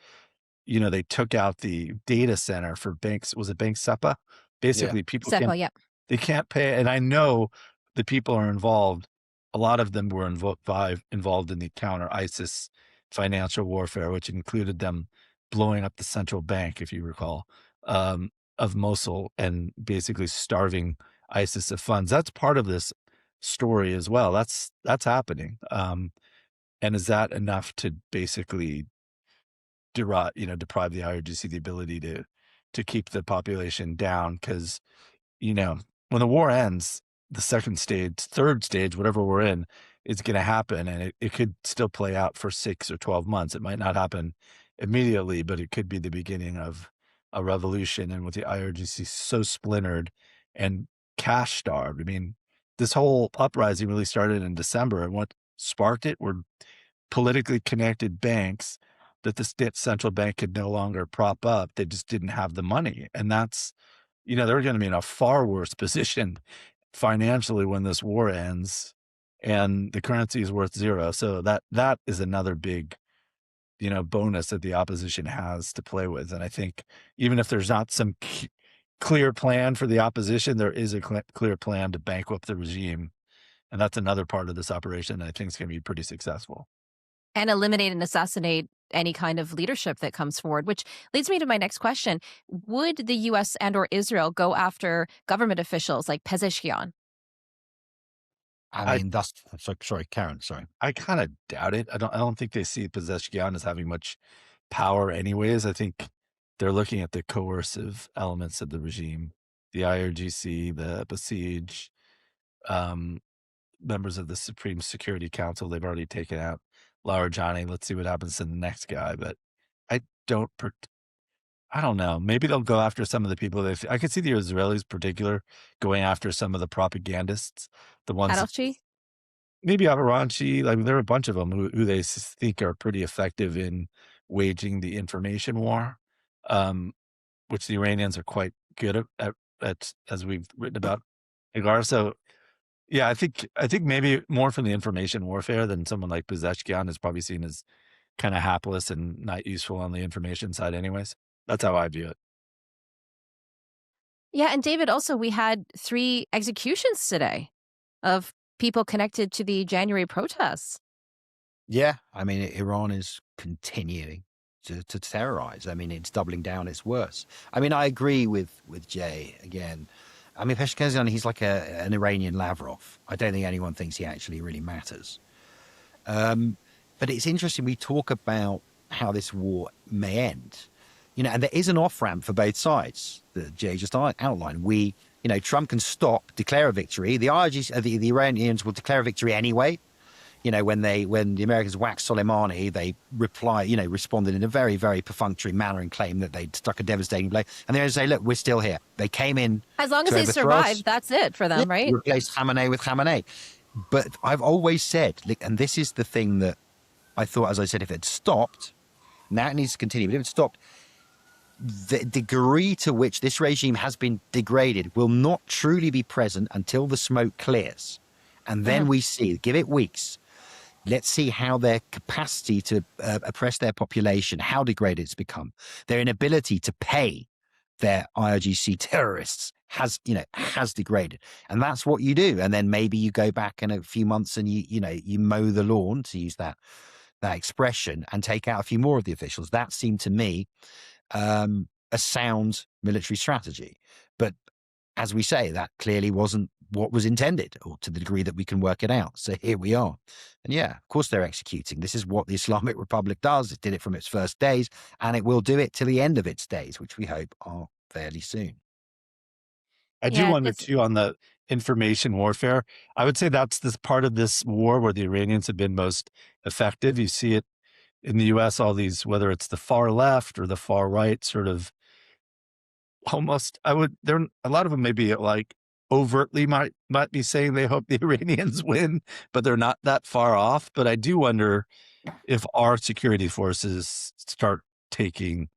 they took out the data center for banks. Was it Bank SEPA? Basically, people they can't pay. And I know the people are involved. A lot of them were involved in the counter ISIS financial warfare, which included them blowing up the central bank, if you recall, of Mosul and basically starving ISIS of funds. That's part of this story as well. That's happening. And is that enough to basically deprive the IRGC the ability to keep the population down? Because, when the war ends, the second stage, third stage, whatever we're in, is going to happen. And it could still play out for 6 or 12 months. It might not happen immediately, but it could be the beginning of a revolution. And with the IRGC so splintered and cash starved, I mean, this whole uprising really started in December. And what sparked it were politically connected banks that the state central bank could no longer prop up. They just didn't have the money. And that's, they're going to be in a far worse position financially when this war ends and the currency is worth zero. So that is another big, bonus that the opposition has to play with. And I think even if there's not some clear plan for the opposition, there is a clear plan to bankrupt the regime. And that's another part of this operation that I think is going to be pretty successful. And eliminate and assassinate any kind of leadership that comes forward, which leads me to my next question. Would the U.S. and or Israel go after government officials like Pezeshkian? I mean, that's sorry, Karen. Sorry. I kind of doubt it. I don't think they see Pezeshkian as having much power anyways. I think they're looking at the coercive elements of the regime, the IRGC, the Basij, um, members of the Supreme Security Council. They've already taken out Larijani. Let's see what happens to the next guy. But I don't, I don't know. Maybe they'll go after some of the people. I could see the Israelis, particular, going after some of the propagandists, the ones Adolchi? maybe Avaranchi. I mean, there are a bunch of them who they think are pretty effective in waging the information war, which the Iranians are quite good at as we've written about. Agar. So yeah, I think maybe more from the information warfare than someone like Pezeshkian is probably seen as kind of hapless and not useful on the information side anyways. That's how I view it. Yeah, and David, also, we had 3 executions today of people connected to the January protests. Yeah, I mean, Iran is continuing to terrorize. I mean, it's doubling down. It's worse. I mean, I agree with Jay again. I mean, Peshkazan, he's like an Iranian Lavrov. I don't think anyone thinks he actually really matters. But it's interesting. We talk about how this war may end, and there is an off-ramp for both sides that Jay just outlined. Trump can stop, declare a victory. The IRGC, the Iranians will declare a victory anyway. When the Americans waxed Soleimani, they responded in a very, very perfunctory manner and claimed that they'd struck a devastating blow. And they're going to say, look, we're still here. They came in. As long as they survive, that's it for them, right? Replace Khamenei with Khamenei. But I've always said, and this is the thing that I thought, as I said, if it stopped, now it needs to continue, but if it stopped, the degree to which this regime has been degraded will not truly be present until the smoke clears. And then we see, give it weeks. Let's see how their capacity to oppress their population, how degraded it's become, their inability to pay their IRGC terrorists has degraded. And that's what you do. And then maybe you go back in a few months and you mow the lawn, to use that expression, and take out a few more of the officials. That seemed to me a sound military strategy. But as we say, that clearly wasn't what was intended, or to the degree that we can work it out. So here we are. And yeah, of course they're executing. This is what the Islamic Republic does. It did it from its first days, and it will do it till the end of its days, which we hope are fairly soon. I do wonder too, on the information warfare. I would say that's this part of this war where the Iranians have been most effective. You see it in the US, all these, whether it's the far left or the far right, sort of almost, a lot of them maybe like overtly might be saying they hope the Iranians win, but they're not that far off. But I do wonder if our security forces start taking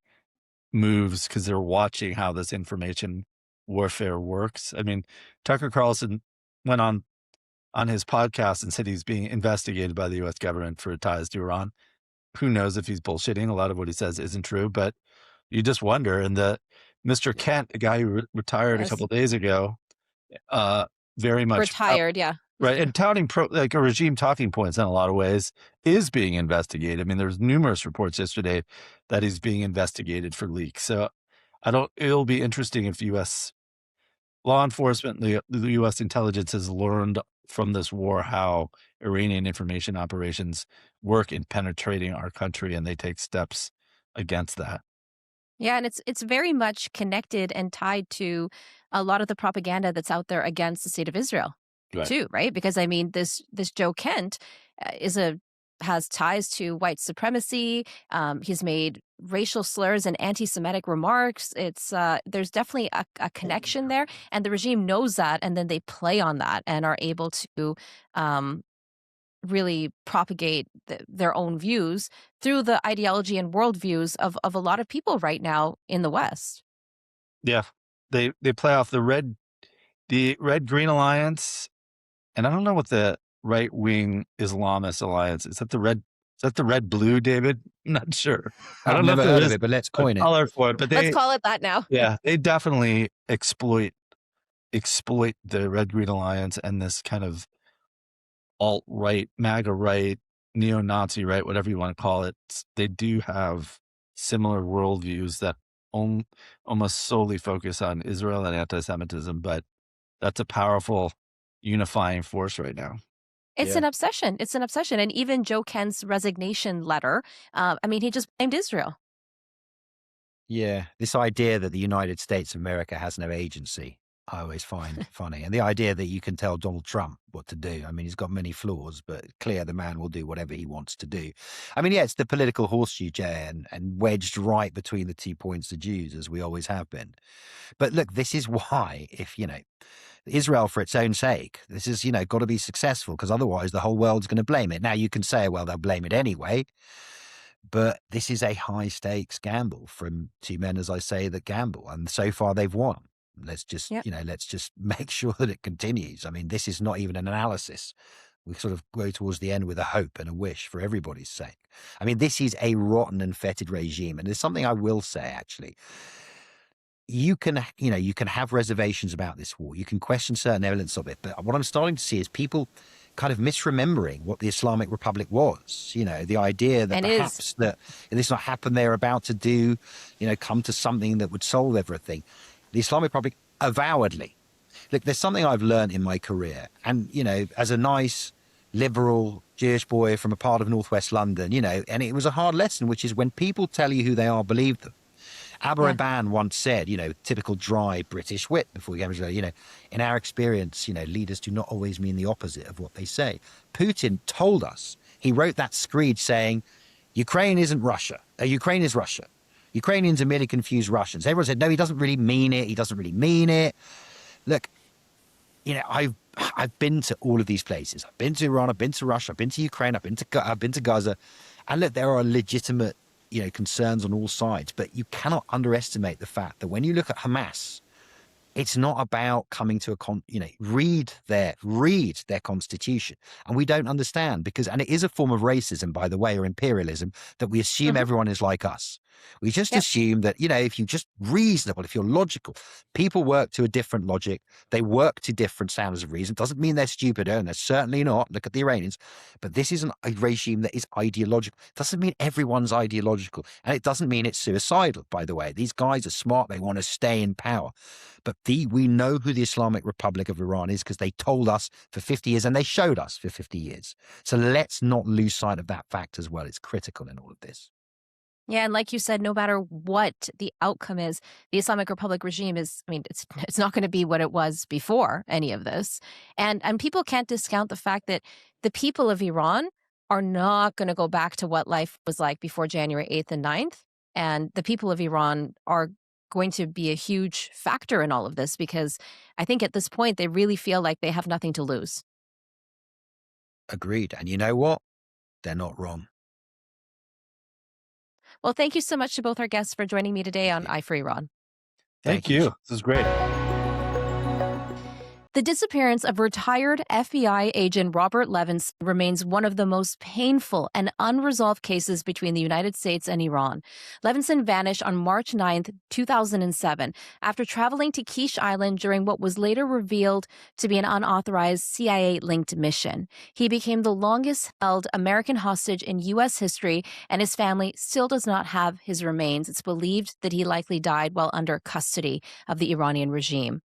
moves because they're watching how this information warfare works. I mean, Tucker Carlson went on his podcast and said he's being investigated by the U.S. government for ties to Iran. Who knows if he's bullshitting? A lot of what he says isn't true, but you just wonder. And Mr. Kent, a guy who retired a couple of days ago, very much retired, yeah, right, and touting like a regime talking points in a lot of ways, is being investigated. I mean, there's numerous reports yesterday that he's being investigated for leaks. So it'll be interesting if U.S. law enforcement, the U.S. intelligence has learned from this war how Iranian information operations work in penetrating our country, and they take steps against that. Yeah, and it's very much connected and tied to a lot of the propaganda that's out there against the state of Israel, too, right? Because I mean, this Joe Kent has ties to white supremacy. He's made racial slurs and anti-Semitic remarks. It's there's definitely a connection there, and the regime knows that, and then they play on that and are able to really propagate their own views through the ideology and worldviews of a lot of people right now in the West. Yeah, they play off the red green alliance, and I don't know what the right wing Islamist alliance is. That the red blue, David? I'm not sure. I don't know if heard of it, but let's coin it. Color for it, but let's call it that now. Yeah, they definitely exploit the red green alliance and this kind of alt-right, MAGA right, neo-Nazi right, whatever you want to call it. They do have similar worldviews that almost solely focus on Israel and anti-Semitism, but that's a powerful unifying force right now. It's Yeah. an obsession. It's an obsession. And even Joe Kent's resignation letter, he just blamed Israel. Yeah, this idea that the United States of America has no agency, I always find funny. And the idea that you can tell Donald Trump what to do. I mean, he's got many flaws, but clear the man will do whatever he wants to do. I mean, yeah, it's the political horseshoe, Jay, and wedged right between the 2 points of Jews, as we always have been. But look, this is why, if, Israel for its own sake, this is, got to be successful, because otherwise the whole world's going to blame it. Now, you can say, well, they'll blame it anyway. But this is a high stakes gamble from two men, as I say, that gamble. And so far they've won. Let's just, Yep. let's just make sure that it continues. I mean, this is not even an analysis. We sort of go towards the end with a hope and a wish for everybody's sake. I mean, this is a rotten and fetid regime. And there's something I will say, actually. You can have reservations about this war. You can question certain elements of it. But what I'm starting to see is people kind of misremembering what the Islamic Republic was. The idea that perhaps that if this not happened, they're about to do, come to something that would solve everything. The Islamic Republic, avowedly. Look, there's something I've learned in my career. And, as a nice, liberal Jewish boy from a part of northwest London, and it was a hard lesson, which is when people tell you who they are, believe them. Abu Iban once said, typical dry British wit before we came to, in our experience, leaders do not always mean the opposite of what they say. Putin told us, he wrote that screed saying, Ukraine isn't Russia. Ukraine is Russia. Ukrainians are merely confused Russians. Everyone said, no, he doesn't really mean it. He doesn't really mean it. Look, I've been to all of these places. I've been to Iran. I've been to Russia. I've been to Ukraine. I've been to Gaza. And look, there are legitimate concerns on all sides, but you cannot underestimate the fact that when you look at Hamas, it's not about coming to read their constitution. And we don't understand and it is a form of racism, by the way, or imperialism, that we assume everyone is like us. We just assume that, if you're just reasonable, if you're logical, people work to a different logic. They work to different standards of reason. Doesn't mean they're stupider, and they're certainly not. Look at the Iranians. But this is a regime that is ideological. Doesn't mean everyone's ideological. And it doesn't mean it's suicidal, by the way. These guys are smart. They want to stay in power. But we know who the Islamic Republic of Iran is because they told us for 50 years and they showed us for 50 years. So let's not lose sight of that fact as well. It's critical in all of this. Yeah, and like you said, no matter what the outcome is, the Islamic Republic regime is, it's not going to be what it was before any of this. And people can't discount the fact that the people of Iran are not going to go back to what life was like before January 8th and 9th. And the people of Iran are going to be a huge factor in all of this because I think at this point, they really feel like they have nothing to lose. Agreed. And you know what? They're not wrong. Well, thank you so much to both our guests for joining me today on Eye for Iran. Thank you. This is great. The disappearance of retired FBI agent Robert Levinson remains one of the most painful and unresolved cases between the United States and Iran. Levinson vanished on March 9th, 2007, after traveling to Kharg Island during what was later revealed to be an unauthorized CIA-linked mission. He became the longest-held American hostage in U.S. history, and his family still does not have his remains. It's believed that he likely died while under custody of the Iranian regime.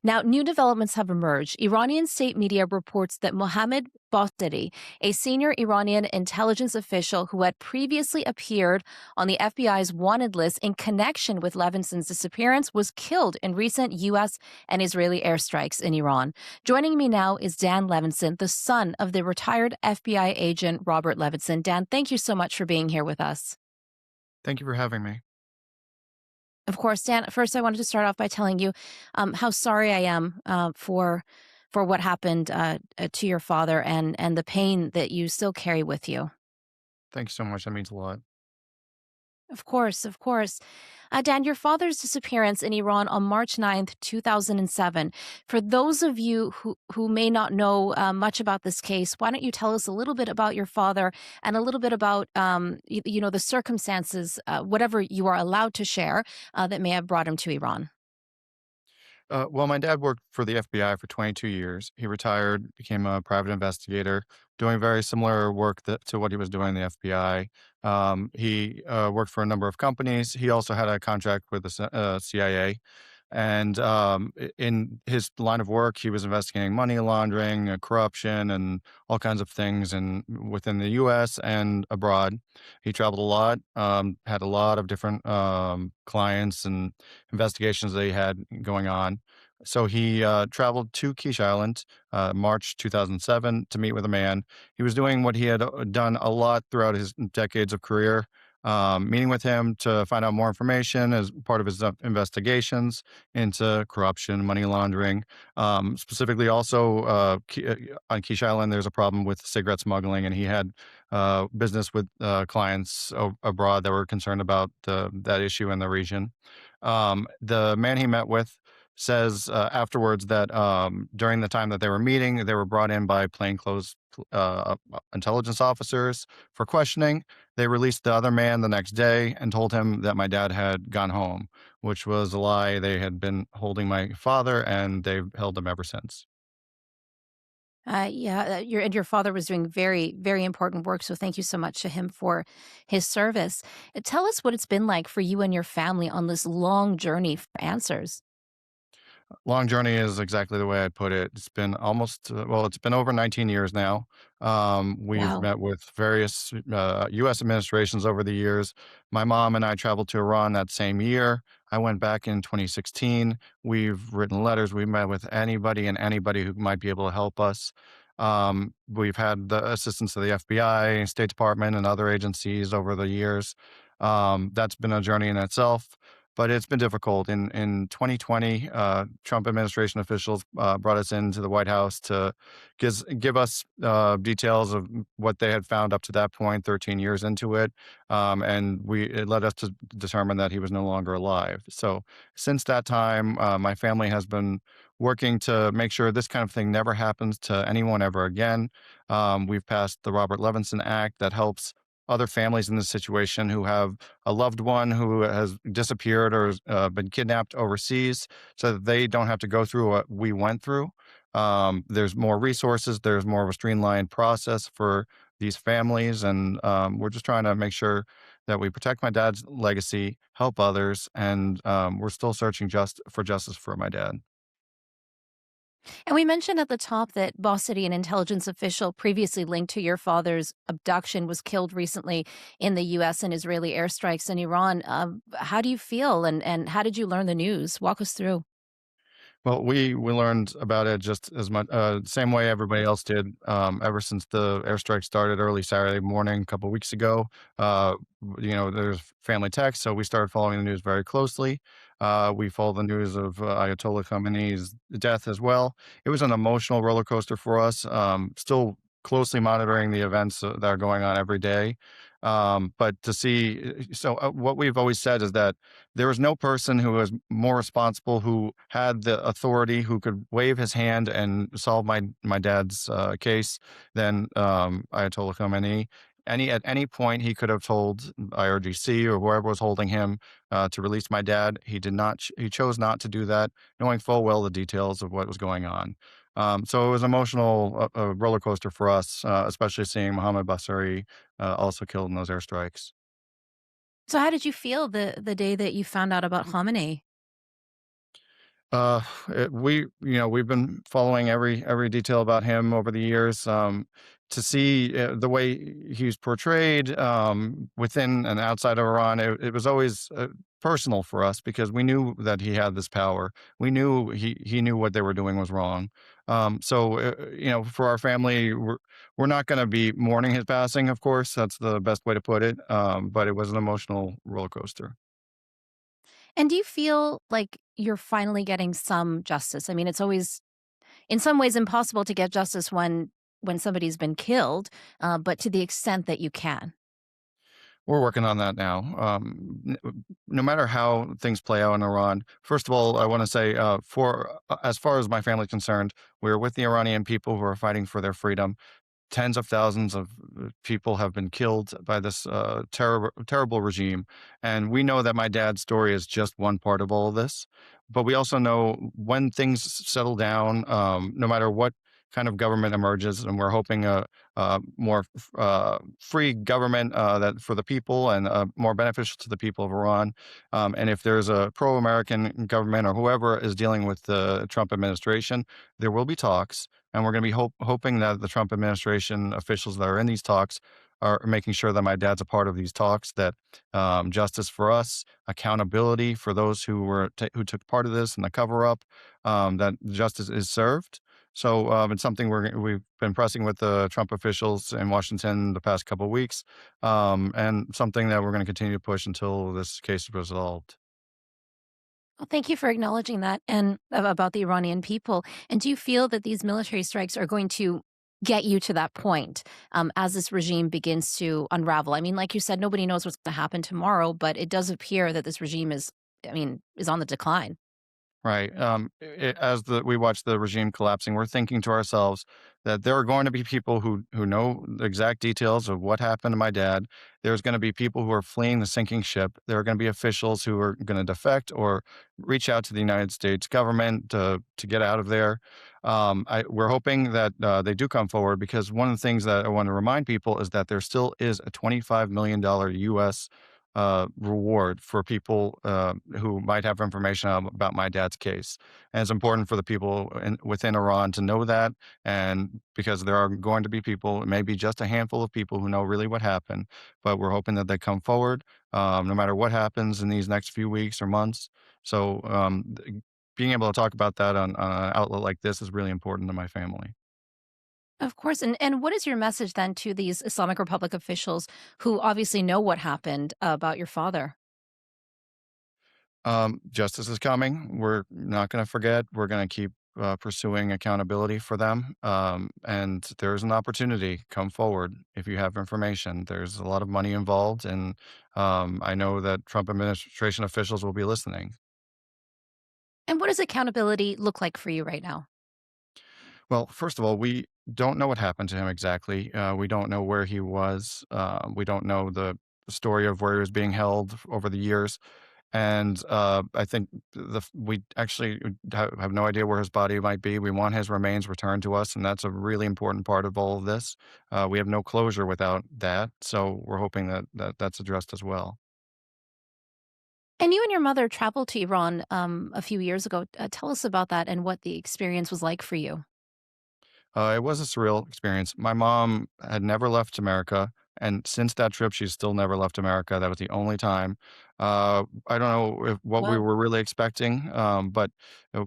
Now, new developments have emerged. Iranian state media reports that Mohammad Bakhtari, a senior Iranian intelligence official who had previously appeared on the FBI's wanted list in connection with Levinson's disappearance, was killed in recent U.S. and Israeli airstrikes in Iran. Joining me now is Dan Levinson, the son of the retired FBI agent Robert Levinson. Dan, thank you so much for being here with us. Thank you for having me. Of course, Dan, first I wanted to start off by telling you how sorry I am for what happened to your father and the pain that you still carry with you. Thanks so much. That means a lot. Of course, of course. Dan, your father's disappearance in Iran on March 9th, 2007. For those of you who may not know much about this case, why don't you tell us a little bit about your father and a little bit about, the circumstances, whatever you are allowed to share, that may have brought him to Iran? Well, my dad worked for the FBI for 22 years. He retired, became a private investigator, doing very similar work to what he was doing in the FBI. He worked for a number of companies. He also had a contract with the CIA. And in his line of work, he was investigating money laundering, corruption, and all kinds of things within the U.S. and abroad. He traveled a lot, had a lot of different clients and investigations that he had going on. So he traveled to Kharg Island, March 2007, to meet with a man. He was doing what he had done a lot throughout his decades of career, meeting with him to find out more information as part of his investigations into corruption, money laundering. Specifically, also on Kharg Island, there's a problem with cigarette smuggling, and he had business with clients abroad that were concerned about that issue in the region. The man he met with says afterwards that during the time that they were meeting, they were brought in by plainclothes intelligence officers for questioning. They released the other man the next day and told him that my dad had gone home, which was a lie. They had been holding my father, and they've held him ever since. Your father was doing very, very important work. So thank you so much to him for his service. Tell us what it's been like for you and your family on this long journey for answers. Long journey is exactly the way I'd put it. It's been it's been over 19 years now. We've Wow. met with various U.S. administrations over the years. My mom and I traveled to Iran that same year. I went back in 2016. We've written letters. We met with anybody and anybody who might be able to help us. We've had the assistance of the FBI, State Department, and other agencies over the years. That's been a journey in itself, but it's been difficult. In 2020, Trump administration officials brought us into the White House to give us details of what they had found up to that point, 13 years into it, and it led us to determine that he was no longer alive. So since that time, my family has been working to make sure this kind of thing never happens to anyone ever again. We've passed the Robert Levinson Act that helps other families in this situation who have a loved one who has disappeared or been kidnapped overseas, so that they don't have to go through what we went through. There's more resources. There's more of a streamlined process for these families, and we're just trying to make sure that we protect my dad's legacy, help others, and we're still searching for justice for my dad. And we mentioned at the top that Boss City, an intelligence official previously linked to your father's abduction, was killed recently in the U.S. and Israeli airstrikes in Iran. How do you feel, and how did you learn the news? Walk us through. Well, we learned about it just as much, same way everybody else did, ever since the airstrike started early Saturday morning, a couple weeks ago. There's family text, so we started following the news very closely. We followed the news of Ayatollah Khamenei's death as well. It was an emotional roller coaster for us. Still closely monitoring the events that are going on every day. But to see, what we've always said is that there was no person who was more responsible, who had the authority, who could wave his hand and solve my dad's case than Ayatollah Khamenei. At any point, he could have told IRGC or whoever was holding him to release my dad. He did not. He chose not to do that, knowing full well the details of what was going on. So it was emotional, a roller coaster for us, especially seeing Mohammed Basari also killed in those airstrikes. So, how did you feel the day that you found out about Khamenei? We've been following every detail about him over the years. To see the way he's portrayed within and outside of Iran, it was always personal for us because we knew that he had this power. We knew he knew what they were doing was wrong. For our family, we're not going to be mourning his passing. Of course, that's the best way to put it. But it was an emotional roller coaster. And do you feel like you're finally getting some justice? I mean, it's always in some ways impossible to get justice when somebody's been killed, but to the extent that you can. We're working on that now. No matter how things play out in Iran, first of all, I want to say, for as far as my family's concerned, we're with the Iranian people who are fighting for their freedom. Tens of thousands of people have been killed by this terrible regime, and we know that my dad's story is just one part of all of this. but we also know when things settle down, no matter what kind of government emerges, and we're hoping a more free government that for the people and more beneficial to the people of Iran. And if there's a pro-American government or whoever is dealing with the Trump administration, there will be talks, and we're going to be hoping that the Trump administration officials that are in these talks are making sure that my dad's a part of these talks, that justice for us, accountability for those who who took part of this and the cover up, that justice is served. So it's something we've been pressing with the Trump officials in Washington the past couple of weeks, and something that we're going to continue to push until this case is resolved. Well, thank you for acknowledging that and about the Iranian people. And do you feel that these military strikes are going to get you to that point as this regime begins to unravel? I mean, like you said, nobody knows what's going to happen tomorrow, but it does appear that this regime is on the decline. Right. As we watch the regime collapsing, we're thinking to ourselves that there are going to be people who know the exact details of what happened to my dad. There's going to be people who are fleeing the sinking ship. There are going to be officials who are going to defect or reach out to the United States government to get out of there. We're hoping that they do come forward, because one of the things that I want to remind people is that there still is a $25 million U.S. Reward for people who might have information about my dad's case. And it's important for the people within Iran to know that. And because there are going to be people, maybe just a handful of people who know really what happened, but we're hoping that they come forward no matter what happens in these next few weeks or months. So being able to talk about that on an outlet like this is really important to my family. Of course. And what is your message then to these Islamic Republic officials who obviously know what happened about your father? Justice is coming. We're not going to forget. We're going to keep pursuing accountability for them. And there's an opportunity. Come forward if you have information. There's a lot of money involved, and I know that Trump administration officials will be listening. And what does accountability look like for you right now? Well, first of all, we don't know what happened to him exactly. We don't know where he was. We don't know the story of where he was being held over the years. And I think we actually have no idea where his body might be. We want his remains returned to us, and that's a really important part of all of this. We have no closure without that, so we're hoping that's addressed as well. And you and your mother traveled to Iran a few years ago. Tell us about that and what the experience was like for you. It was a surreal experience. My mom had never left America, and since that trip, she's still never left America. That was the only time. I don't know what we Well, were really expecting, but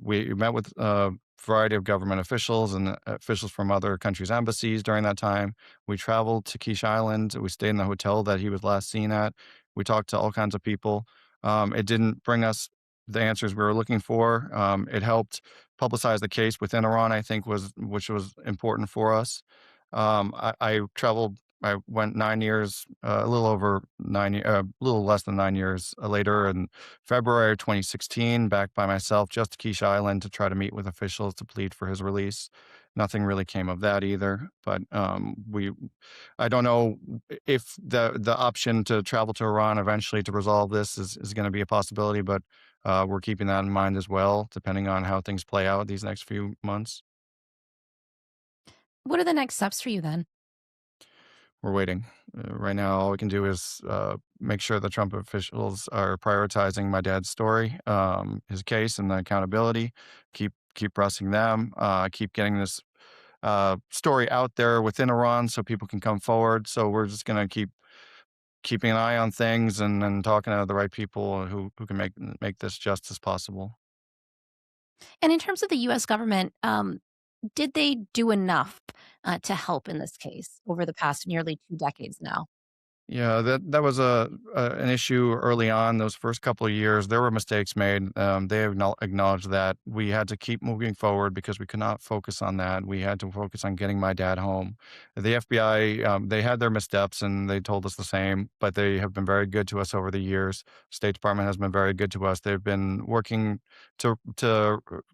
we met with a variety of government officials and officials from other countries' embassies during that time. We traveled to Kharg Island. We stayed in the hotel that he was last seen at. We talked to all kinds of people. It didn't bring us the answers we were looking for. It helped publicize the case within Iran, I think, which was important for us. I traveled. I went 9 years, a little over a little less than 9 years later, in February 2016, back by myself, just to Keisha Island to try to meet with officials to plead for his release. Nothing really came of that either. But I don't know if the option to travel to Iran eventually to resolve this is going to be a possibility, but we're keeping that in mind as well, depending on how things play out these next few months. what are the next steps for you then? We're waiting. Right now, all we can do is make sure the Trump officials are prioritizing my dad's story, his case, and the accountability. Keep pressing them. Keep getting this story out there within Iran so people can come forward. So we're just gonna keep keeping an eye on things and talking to the right people who can make this just as possible. And in terms of the U.S. government, did they do enough to help in this case over the past nearly 2 decades now? Yeah, that was an issue early on. Those first couple of years, there were mistakes made. They acknowledged that we had to keep moving forward because we could not focus on that. We had to focus on getting my dad home. The FBI, they had their missteps, and they told us the same. But they have been very good to us over the years. State Department has been very good to us. They've been working to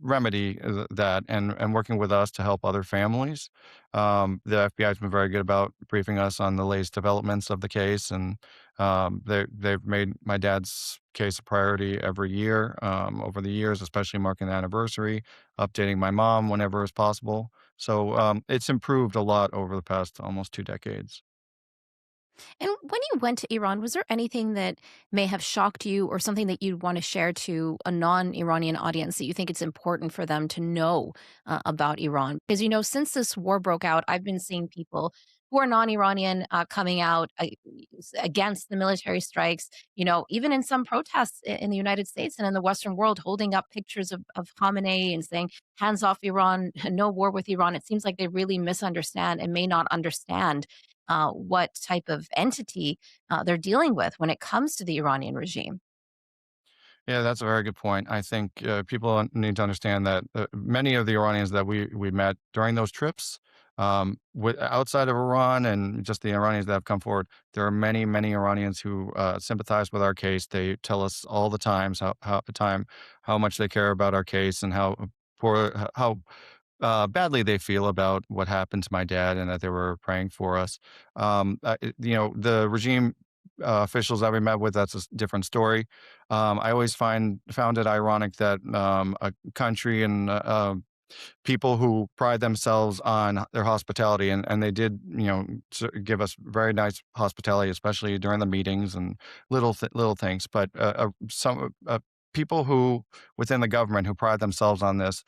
remedy that and working with us to help other families. The FBI has been very good about briefing us on the latest developments of the case case, and they've made my dad's case a priority every year over the years, especially marking the anniversary, updating my mom whenever is possible. So it's improved a lot over the past almost 2 decades. And when you went to Iran, was there anything that may have shocked you or something that you'd want to share to a non-Iranian audience that you think it's important for them to know about Iran? Because, since this war broke out, I've been seeing people who are non-Iranian coming out against the military strikes, even in some protests in the United States and in the Western world, holding up pictures of Khamenei and saying, hands off Iran, no war with Iran. It seems like they really misunderstand and may not understand what type of entity they're dealing with when it comes to the Iranian regime. Yeah, that's a very good point. I think people need to understand that many of the Iranians that we met during those trips, outside of Iran and just the Iranians that have come forward, there are many, many Iranians who sympathize with our case. They tell us all the times how much they care about our case and how badly they feel about what happened to my dad and that they were praying for us. The regime officials that we met with, that's a different story. I always found it ironic that a country and people who pride themselves on their hospitality, and they did, give us very nice hospitality, especially during the meetings and little things. But some people who within the government who pride themselves on this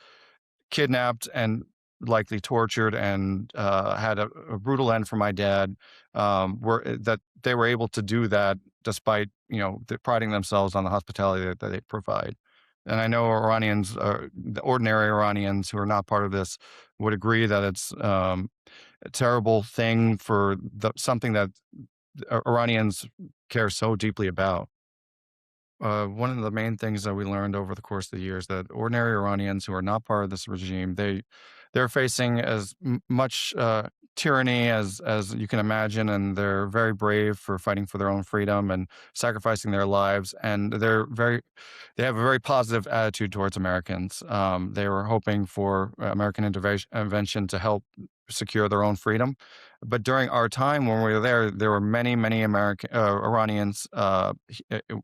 kidnapped and likely tortured and had a brutal end for my dad, that they were able to do that despite priding themselves on the hospitality that they provide. And I know Iranians, the ordinary Iranians who are not part of this, would agree that it's a terrible thing for something that Iranians care so deeply about. One of the main things that we learned over the course of the years that ordinary Iranians who are not part of this regime, they're facing as much tyranny as you can imagine, and they're very brave for fighting for their own freedom and sacrificing their lives. And they have a very positive attitude towards Americans. They were hoping for American intervention to help secure their own freedom. But during our time when we were there were many, many Iranians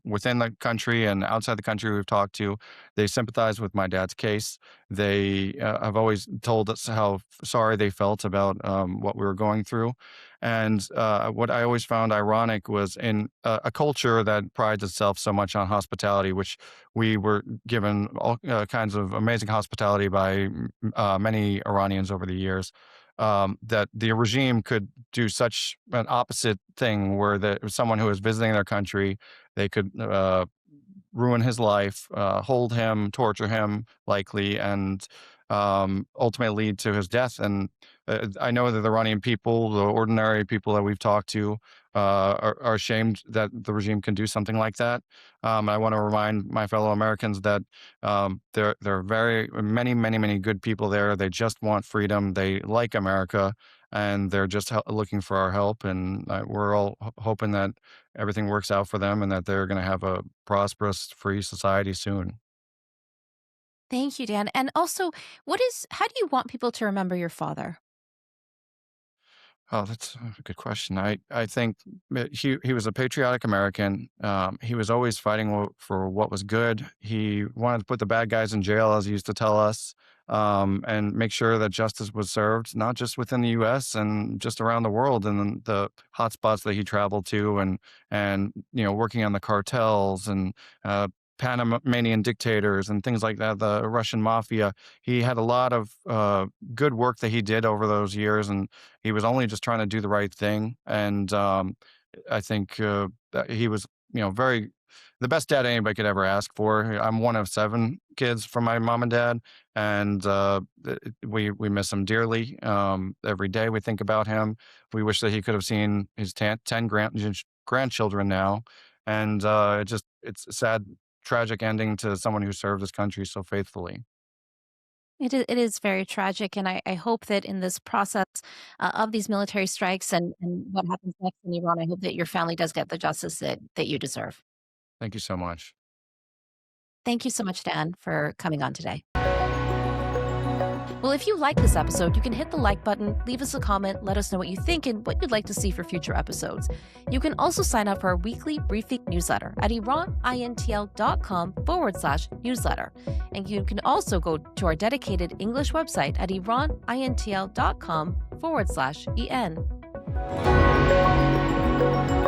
within the country and outside the country we've talked to. They sympathize with my dad's case. They have always told us how sorry they felt about what we were going through. And what I always found ironic was in a culture that prides itself so much on hospitality, which we were given all kinds of amazing hospitality by many Iranians over the years. That the regime could do such an opposite thing where someone who is visiting their country, they could ruin his life, hold him, torture him likely, and ultimately lead to his death. And I know that the Iranian people, the ordinary people that we've talked to, are ashamed that the regime can do something like that. I want to remind my fellow Americans that there are very many, many, many good people there. They just want freedom. They like America, and they're just looking for our help. And we're all hoping that everything works out for them and that they're going to have a prosperous, free society soon. Thank you, Dan. And also, how do you want people to remember your father? Oh, that's a good question. I think that he was a patriotic American. He was always fighting for what was good. He wanted to put the bad guys in jail, as he used to tell us, and make sure that justice was served, not just within the U.S. and just around the world, and the hotspots that he traveled to, and working on the cartels and Panamanian dictators and things like that, the Russian mafia. He had a lot of good work that he did over those years, and he was only just trying to do the right thing. And I think that he was, very the best dad anybody could ever ask for. I'm one of 7 kids from my mom and dad, and we miss him dearly. Every day we think about him. We wish that he could have seen his 10 grandchildren now, and it's a sad, tragic ending to someone who served his country so faithfully. It is very tragic, and I hope that in this process of these military strikes and what happens next in Iran, I hope that your family does get the justice that you deserve. Thank you so much. Thank you so much, Dan, for coming on today. Well, if you like this episode, you can hit the like button, leave us a comment, let us know what you think and what you'd like to see for future episodes. You can also sign up for our weekly briefing newsletter at iranintl.com/newsletter. And you can also go to our dedicated English website at iranintl.com/en.